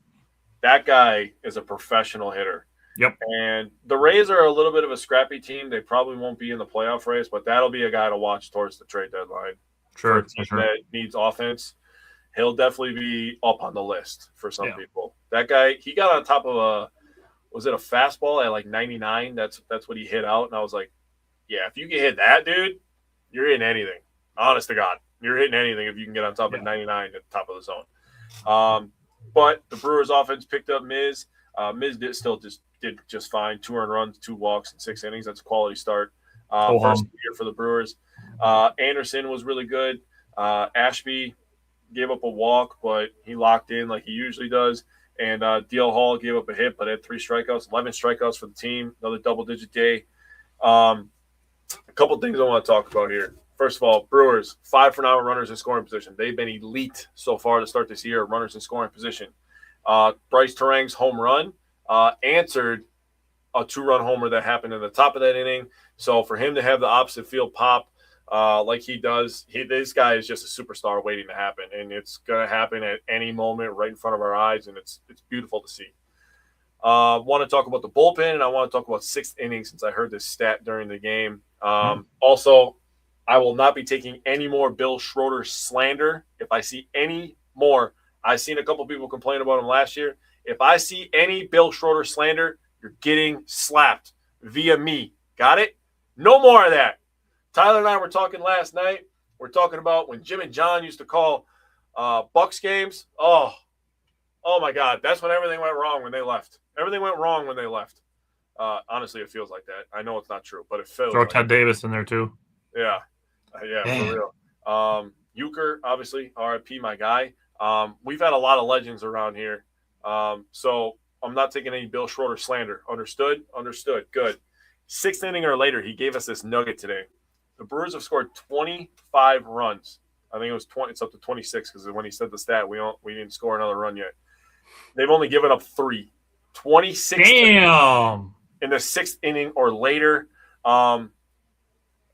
that guy is a professional hitter. Yep. And the Rays are a little bit of a scrappy team. They probably won't be in the playoff race, but that'll be a guy to watch towards the trade deadline. Sure. That needs offense. He'll definitely be up on the list for some people. That guy, he got on top of was it a fastball at like 99? That's what he hit out. And I was like, yeah, if you can hit that, dude, you're hitting anything. Honest to God. You're hitting anything if you can get on top of 99 at the top of the zone. But the Brewers offense picked up Miz. Miz did just fine. 2 earned runs, 2 walks, and 6 innings. That's a quality start. First year for the Brewers. Anderson was really good. Ashby gave up a walk, but he locked in like he usually does. And Dale Hall gave up a hit, but had 3 strikeouts, 11 strikeouts for the team. Another double-digit day. A couple things I want to talk about here. First of all, Brewers, 5 for 9 runners in scoring position. They've been elite so far to start this year, runners in scoring position. Bryce Terang's home run answered a 2-run homer that happened in the top of that inning. So for him to have the opposite field pop like he does, this guy is just a superstar waiting to happen. And it's going to happen at any moment right in front of our eyes, and it's beautiful to see. Want to talk about the bullpen, and I want to talk about 6th inning since I heard this stat during the game. Also, I will not be taking any more Bill Schroeder slander. If I see any more, I've seen a couple people complain about him last year. If I see any Bill Schroeder slander, you're getting slapped via me. Got it? No more of that. Tyler and I were talking last night. We're talking about when Jim and John used to call Bucks games. Oh my God. That's when everything went wrong when they left. Everything went wrong when they left. Honestly, it feels like that. I know it's not true, but it feels Throw like Ted Davis in there too. Yeah. For real. Euchre, obviously, RIP, my guy. We've had a lot of legends around here. So I'm not taking any Bill Schroeder slander. Understood? Understood. Good. 6th inning or later, he gave us this nugget today. The Brewers have scored 25 runs. I think it was 20. It's up to 26 because when he said the stat, we didn't score another run yet. They've only given up 3. 26 Damn. in the 6th inning or later. That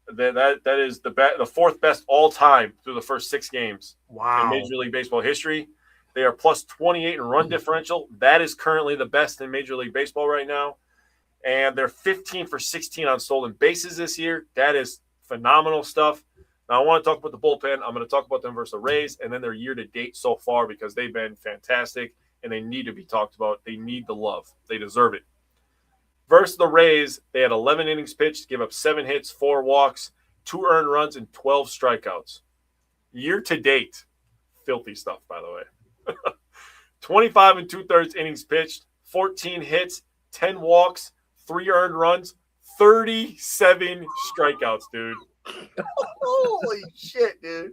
is the 4th best all time through the first 6 games in Major League Baseball history. They are plus 28 in run differential. That is currently the best in Major League Baseball right now. And they're 15 for 16 on stolen bases this year. That is phenomenal stuff. Now, I want to talk about the bullpen. I'm going to talk about them versus the Rays and then their year-to-date so far because they've been fantastic and they need to be talked about. They need the love. They deserve it. Versus the Rays, they had 11 innings pitched, gave up 7 hits, 4 walks, 2 earned runs, and 12 strikeouts. Year-to-date, filthy stuff, by the way. 25 2/3 innings pitched, 14 hits, 10 walks, 3 earned runs, 37 strikeouts, dude. Holy shit, dude.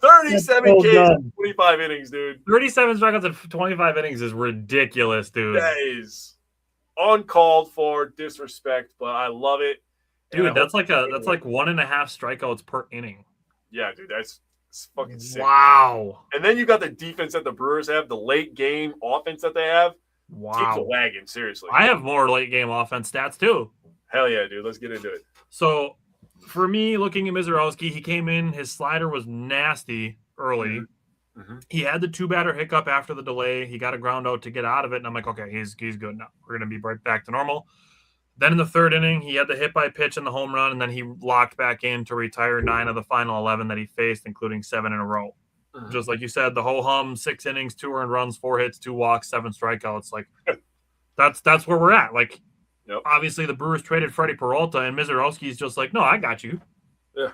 37 Ks in 25 innings, dude. 37 strikeouts in 25 innings is ridiculous, dude. That is uncalled for, disrespect, but I love it. Dude, that's like 1.5 strikeouts per inning. Yeah, dude, that's fucking sick. Wow. And then you got the defense that the Brewers have, the late game offense that they have. Wow. Keep the wagon, seriously. I have more late game offense stats too. Hell yeah, dude. Let's get into it. So for me, looking at Mizorowski, he came in, his slider was nasty early. Mm-hmm. He had the 2-batter hiccup after the delay. He got a ground out to get out of it. And I'm like, okay, he's good now. We're going to be right back to normal. Then in the 3rd inning, he had the hit by pitch and the home run. And then he locked back in to retire 9 of the final 11 that he faced, including 7 in a row. Mm-hmm. Just like you said, the whole hum, 6 innings, 2 earned runs, 4 hits, 2 walks, 7 strikeouts. Like that's where we're at. Like, yep. Obviously the Brewers traded Freddie Peralta and Mizorowski's just like, no, I got you. Yeah.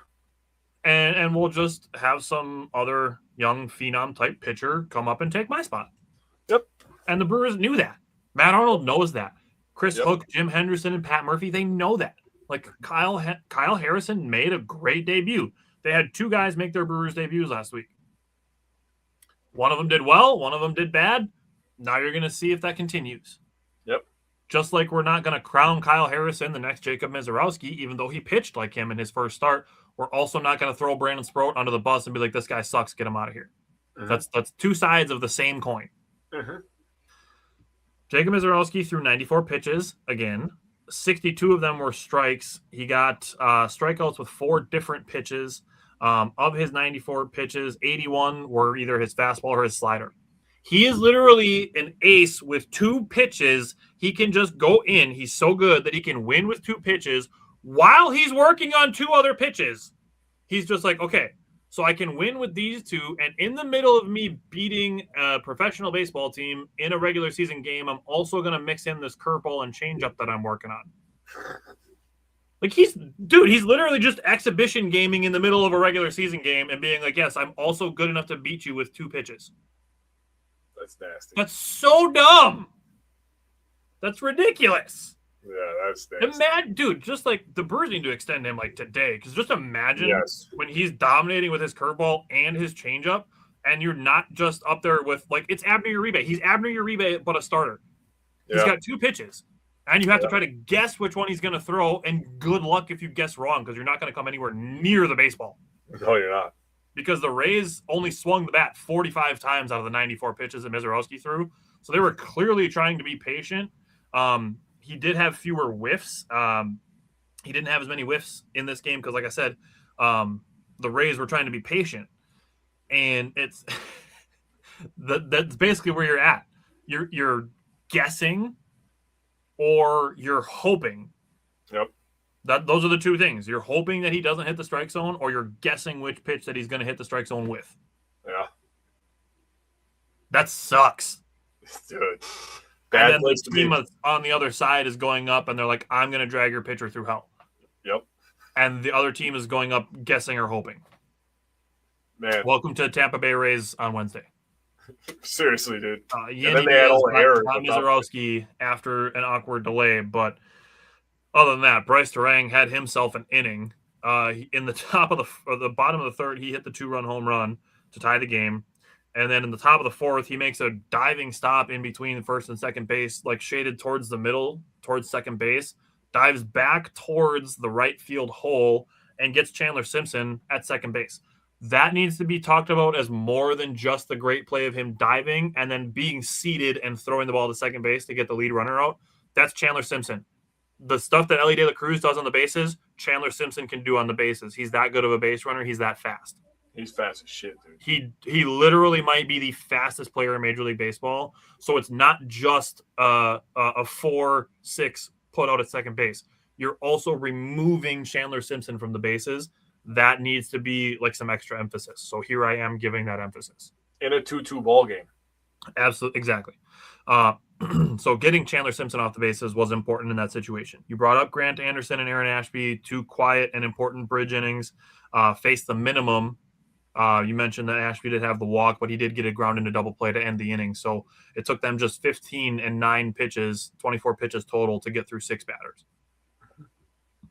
And we'll just have some other young phenom type pitcher come up and take my spot. Yep. And the Brewers knew that. Matt Arnold knows that. Chris Hook, Jim Henderson, and Pat Murphy, they know that. Like Kyle Harrison made a great debut. They had 2 guys make their Brewers debuts last week. One of them did well. One of them did bad. Now you're going to see if that continues. Yep. Just like we're not going to crown Kyle Harrison the next Jacob Mizorowski, even though he pitched like him in his first start. We're also not going to throw Brandon Sproat under the bus and be like, this guy sucks, get him out of here. Mm-hmm. That's 2 sides of the same coin. Mm-hmm. Jacob Mizorowski threw 94 pitches again. 62 of them were strikes. He got strikeouts with 4 different pitches. Of his 94 pitches, 81 were either his fastball or his slider. He is literally an ace with 2 pitches. He can just go in. He's so good that he can win with 2 pitches while he's working on 2 other pitches. He's just like, okay, so I can win with these 2. And in the middle of me beating a professional baseball team in a regular season game, I'm also going to mix in this curveball and changeup that I'm working on. Like he's literally just exhibition gaming in the middle of a regular season game and being like, yes, I'm also good enough to beat you with 2 pitches. That's nasty. That's so dumb. That's ridiculous. Yeah, that's nasty. Dude, just like the Brewers need to extend him like today. Because just imagine when he's dominating with his curveball and his changeup, and you're not just up there with like it's Abner Uribe. He's Abner Uribe, but a starter. He's got 2 pitches. And you have to try to guess which one he's going to throw, and good luck if you guess wrong because you're not going to come anywhere near the baseball. No, you're not. Because the Rays only swung the bat 45 times out of the 94 pitches that Mizorowski threw. So they were clearly trying to be patient. He did have fewer whiffs. He didn't have as many whiffs in this game because, like I said, the Rays were trying to be patient. And it's that's basically where you're at. You're guessing or you're hoping. Yep. Those are the two things. You're hoping that he doesn't hit the strike zone, or you're guessing which pitch that he's going to hit the strike zone with. Yeah. That sucks. Dude. Bad and then the team on the other side is going up, and they're like, I'm going to drag your pitcher through hell. Yep. And the other team is going up guessing or hoping. Man. Welcome to Tampa Bay Rays on Wednesday. Seriously, dude. And then they had all the errors. Mizorowski after an awkward delay, but other than that, Bryce Terang had himself an inning. In the bottom of the third, he hit the 2-run home run to tie the game. And then in the top of the fourth, he makes a diving stop in between first and second base, like shaded towards the middle, towards second base, dives back towards the right field hole, and gets Chandler Simpson at second base. That needs to be talked about as more than just the great play of him diving and then being seated and throwing the ball to second base to get the lead runner out. That's Chandler Simpson. The stuff that Elly De La Cruz does on the bases, Chandler Simpson can do on the bases. He's that good of a base runner. He's that fast. He's fast as shit, dude. He literally might be the fastest player in Major League Baseball. So it's not just a 4-6 put out at second base. You're also removing Chandler Simpson from the bases. That needs to be like some extra emphasis. So here I am giving that emphasis. In a 2-2 ball game. Absolutely. Exactly. So getting Chandler Simpson off the bases was important in that situation. You brought up Grant Anderson and Aaron Ashby, two quiet and important bridge innings, faced the minimum. You mentioned that Ashby did have the walk, but he did get a ground into double play to end the inning. So it took them just 15 and 9 pitches, 24 pitches total to get through 6 batters.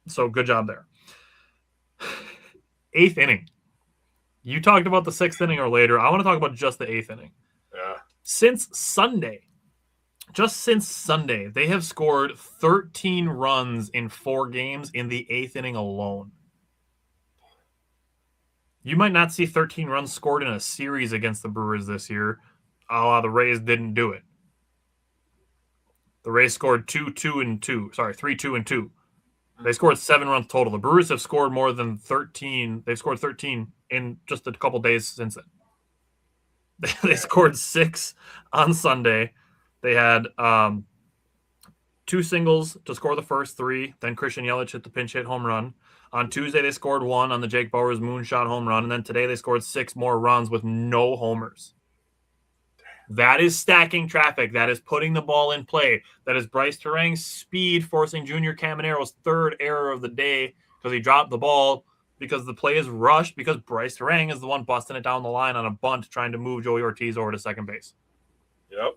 So good job there. 8th inning. You talked about the 6th inning or later. I want to talk about just the 8th inning. Yeah. Since Sunday, they have scored 13 runs in 4 games in the 8th inning alone. You might not see 13 runs scored in a series against the Brewers this year. The Rays didn't do it. The Rays scored 3-2-2. They scored 7 runs total. The Brewers have scored more than 13. They've scored 13 in just a couple days since then. They scored 6 on Sunday. They had 2 singles to score the first 3. Then Christian Yelich hit the pinch hit home run. On Tuesday, they scored 1 on the Jake Bauers moonshot home run. And then today, they scored 6 more runs with no homers. That is stacking traffic. That is putting the ball in play. That is Bryce Terang's speed forcing Junior Camanero's 3rd error of the day because he dropped the ball because the play is rushed because Bryce Terang is the one busting it down the line on a bunt trying to move Joey Ortiz over to second base. Yep.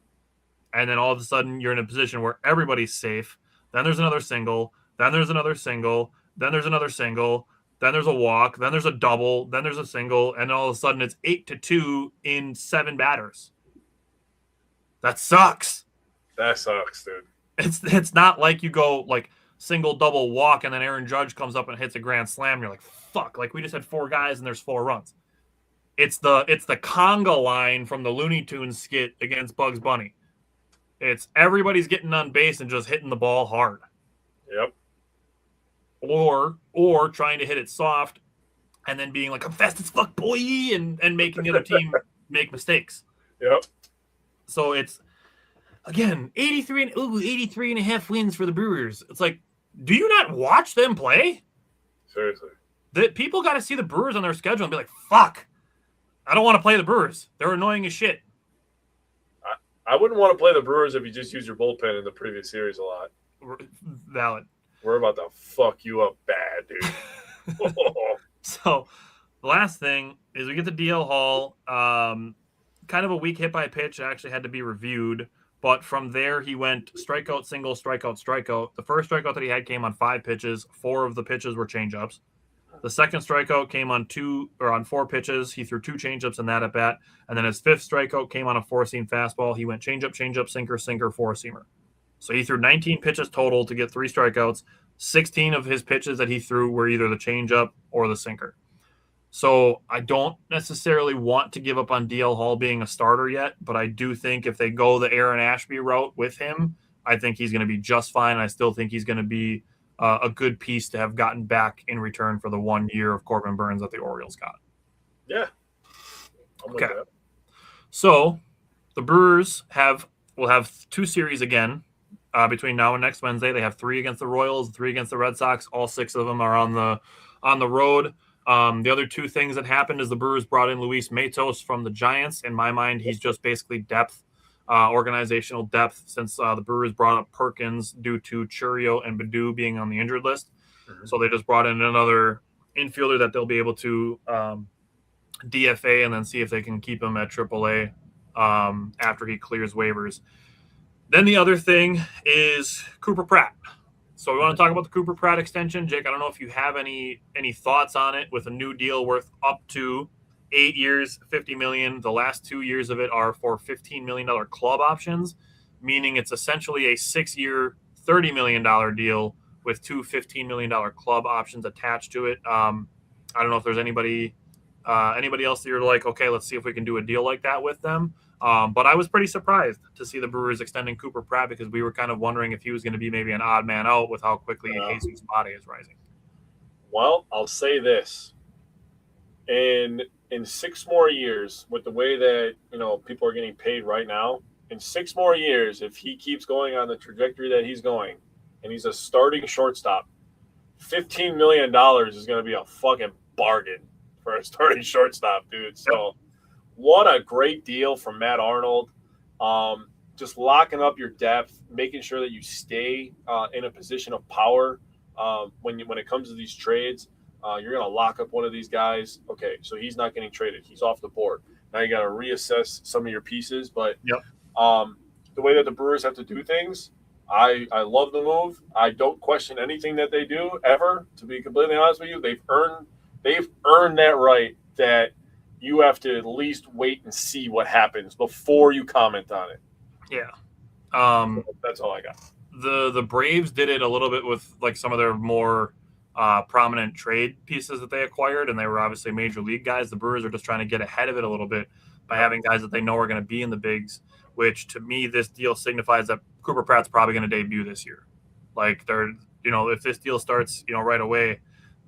And then all of a sudden, you're in a position where everybody's safe. Then there's another single. Then there's another single. Then there's another single. Then there's a walk. Then there's a double. Then there's a single. And all of a sudden, it's 8-2 in 7 batters. That sucks. That sucks, dude. It's not like you go like single, double, walk, and then Aaron Judge comes up and hits a grand slam. You're like, fuck, like we just had 4 guys and there's 4 runs. It's the conga line from the Looney Tunes skit against Bugs Bunny. It's everybody's getting on base and just hitting the ball hard. Yep. Or trying to hit it soft and then being like, I'm fast as fuck, boy, and making the other team make mistakes. Yep. So it's, again, 83 and a half wins for the Brewers. It's like, do you not watch them play? Seriously. People got to see the Brewers on their schedule and be like, fuck, I don't want to play the Brewers. They're annoying as shit. I wouldn't want to play the Brewers if you just used your bullpen in the previous series a lot. Valid. We're about to fuck you up bad, dude. So the last thing is we get to DL Hall. Kind of a weak hit by pitch. Actually had to be reviewed. But from there, he went strikeout, single, strikeout, strikeout. The first strikeout that he had came on 5 pitches. 4 of the pitches were changeups. The second strikeout came on 4 pitches. He threw 2 changeups in that at bat. And then his 5th strikeout came on a 4-seam fastball. He went changeup, sinker, 4-seamer. So he threw 19 pitches total to get 3 strikeouts. 16 of his pitches that he threw were either the changeup or the sinker. So I don't necessarily want to give up on DL Hall being a starter yet, but I do think if they go the Aaron Ashby route with him, I think he's going to be just fine. I still think he's going to be a good piece to have gotten back in return for the 1 year of Corbin Burns that the Orioles got. Yeah. Okay. So the Brewers will have 2 series again between now and next Wednesday. They have 3 against the Royals, 3 against the Red Sox. All 6 of them are on the road. The other 2 things that happened is the Brewers brought in Luis Matos from the Giants. In my mind, he's just basically depth, organizational depth, since the Brewers brought up Perkins due to Churio and Baду being on the injured list. Mm-hmm. So they just brought in another infielder that they'll be able to DFA and then see if they can keep him at AAA after he clears waivers. Then the other thing is Cooper Pratt. So we want to talk about the Cooper Pratt extension. Jake, I don't know if you have any thoughts on it with a new deal worth up to 8 years, $50 million. The last 2 years of it are for $15 million club options, meaning it's essentially a 6-year, $30 million deal with 2 $15 million club options attached to it. I don't know if there's anybody else that you're like, okay, let's see if we can do a deal like that with them. But I was pretty surprised to see the Brewers extending Cooper Pratt because we were kind of wondering if he was going to be maybe an odd man out with how quickly Jesus body is rising. Well, I'll say this. In 6 more years, with the way that, people are getting paid right now, in 6 more years, if he keeps going on the trajectory that he's going, and he's a starting shortstop, $15 million is going to be a fucking bargain for a starting shortstop, dude. So what a great deal from Matt Arnold. Just locking up your depth, making sure that you stay in a position of power when it comes to these trades. You're going to lock up one of these guys. Okay, so he's not getting traded. He's off the board. Now you got to reassess some of your pieces. But the way that the Brewers have to do things, I love the move. I don't question anything that they do ever, to be completely honest with you. They've earned that right that you have to at least wait and see what happens before you comment on it. Yeah. That's all I got. The Braves did it a little bit with like some of their more prominent trade pieces that they acquired, and they were obviously major league guys. The Brewers are just trying to get ahead of it a little bit by having guys that they know are going to be in the bigs, which to me, this deal signifies that Cooper Pratt's probably going to debut this year. Like if this deal starts, right away,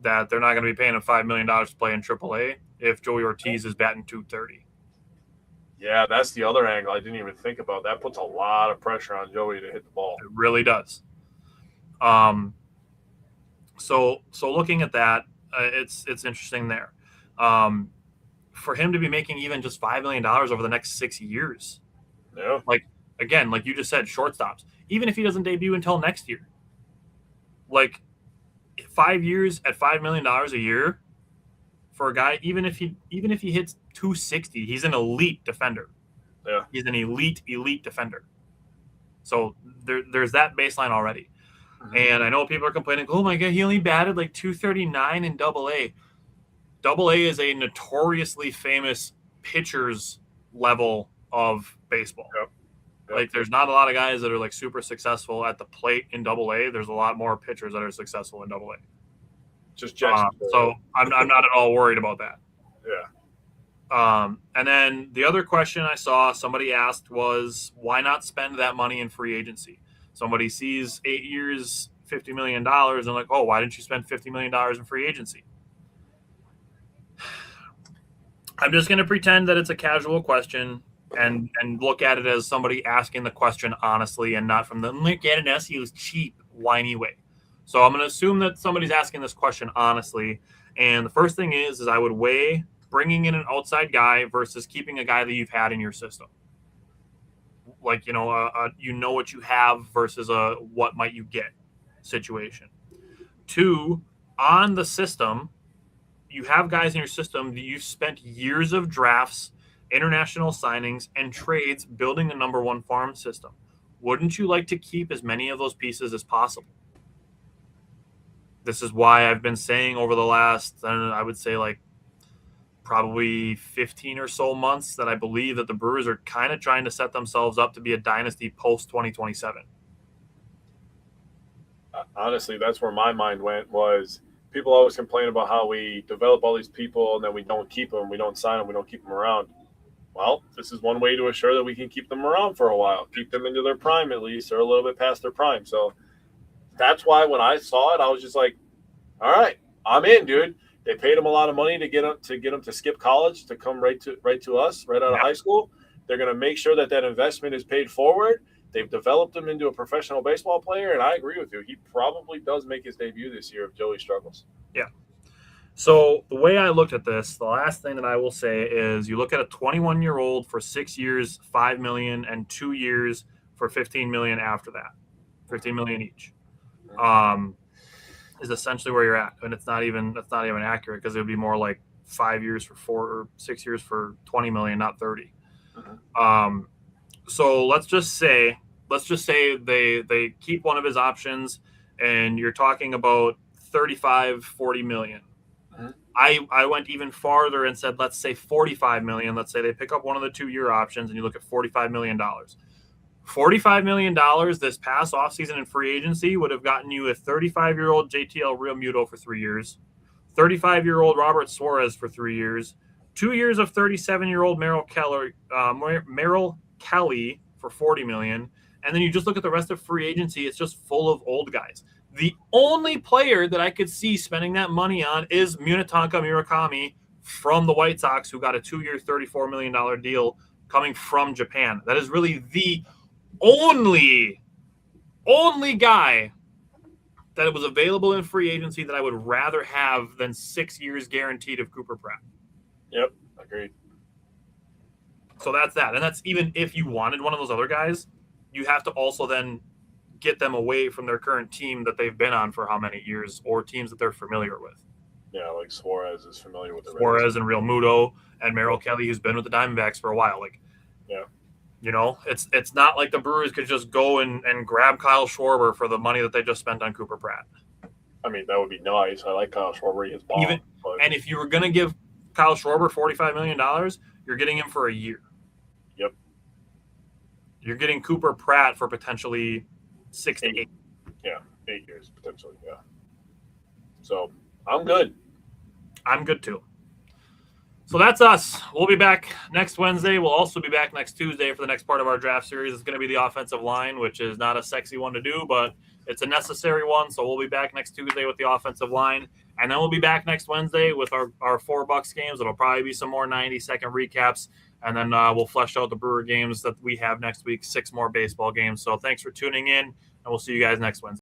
that they're not going to be paying him $5 million to play in AAA if Joey Ortiz is batting .230. Yeah, that's the other angle I didn't even think about. That puts a lot of pressure on Joey to hit the ball. It really does. So looking at that, it's interesting there. For him to be making even just $5 million over the next 6 years. Yeah. Like you just said, shortstops. Even if he doesn't debut until next year. Like 5 years at $5 million a year for a guy, even if he hits 260, he's an elite defender. Yeah. He's an elite defender. So there's that baseline already. Mm-hmm. And I know people are complaining, oh my God, he only batted like 239 in AA. AA is a notoriously famous pitchers level of baseball. Yep. Like there's not a lot of guys that are like super successful at the plate in AA. There's a lot more pitchers that are successful in AA. Just Jackson. So I'm not at all worried about that. Yeah. And then the other question I saw somebody asked was, why not spend that money in free agency? Somebody sees 8 years, $50 million, and like, oh, why didn't you spend $50 million in free agency? I'm just going to pretend that it's a casual question and look at it as somebody asking the question honestly and not from the look at it as he was cheap, whiny way. So I'm going to assume that somebody's asking this question honestly. And the first thing is I would weigh bringing in an outside guy versus keeping a guy that you've had in your system. Like, what you have versus a what might you get situation. 2, on the system, you have guys in your system that you've spent years of drafts, international signings, and trades building the number 1 farm system. Wouldn't you like to keep as many of those pieces as possible? This is why I've been saying over the last, I would say like probably 15 or so months that I believe that the Brewers are kind of trying to set themselves up to be a dynasty post 2027. honestly, that's where my mind went. Was people always complain about how we develop all these people and then we don't keep them, we don't sign them, we don't keep them around. Well, this is one way to assure that we can keep them around for a while, keep them into their prime at least, or a little bit past their prime. So that's why when I saw it, I was just like, all right, I'm in, dude. They paid him a lot of money to get him to skip college, to come right to us, right out of high school. They're going to make sure that investment is paid forward. They've developed him into a professional baseball player, and I agree with you. He probably does make his debut this year if Joey struggles. Yeah. So the way I looked at this, the last thing that I will say is you look at a 21-year-old for 6 years, $5 million, and 2 years for $15 million after that, $15 million each. Is essentially where you're at, and that's not even accurate, because it would be more like 5 years for 4 or 6 years for $20 million, not 30. So let's just say they keep one of his options, and you're talking about 35-40 million. I went even farther and said, let's say 45 million. Let's say they pick up one of the 2-year options and you look at $45 million. $45 million this past offseason in free agency would have gotten you a 35-year-old JTL Realmuto for 3 years, 35-year-old Robert Suarez for 3 years, 2 years of 37-year-old Merrill Kelly for $40 million. And then you just look at the rest of free agency, it's just full of old guys. The only player that I could see spending that money on is Munetaka Murakami from the White Sox, who got a 2-year, $34 million deal coming from Japan. That is really the only guy that was available in free agency that I would rather have than 6 years guaranteed of Cooper Pratt. Yep, agreed. So that's that. And that's even if you wanted one of those other guys, you have to also then get them away from their current team that they've been on for how many years, or teams that they're familiar with. Yeah, like Suarez is familiar with the Suarez and Real Muto and Merrill Kelly, who's been with the Diamondbacks for a while. Like, yeah. You know, it's not like the Brewers could just go and grab Kyle Schwarber for the money that they just spent on Cooper Pratt. I mean, that would be nice. I like Kyle Schwarber. He hits ball. And if you were going to give Kyle Schwarber $45 million, you're getting him for a year. Yep. You're getting Cooper Pratt for potentially 6 to 8. Yeah, 8 years potentially, yeah. So, I'm good. I'm good too. So that's us. We'll be back next Wednesday. We'll also be back next Tuesday for the next part of our draft series. It's going to be the offensive line, which is not a sexy one to do, but it's a necessary one. So we'll be back next Tuesday with the offensive line. And then we'll be back next Wednesday with our 4 Bucks games. It'll probably be some more 90-second recaps. And then we'll flesh out the Brewer games that we have next week, 6 more baseball games. So thanks for tuning in, and we'll see you guys next Wednesday.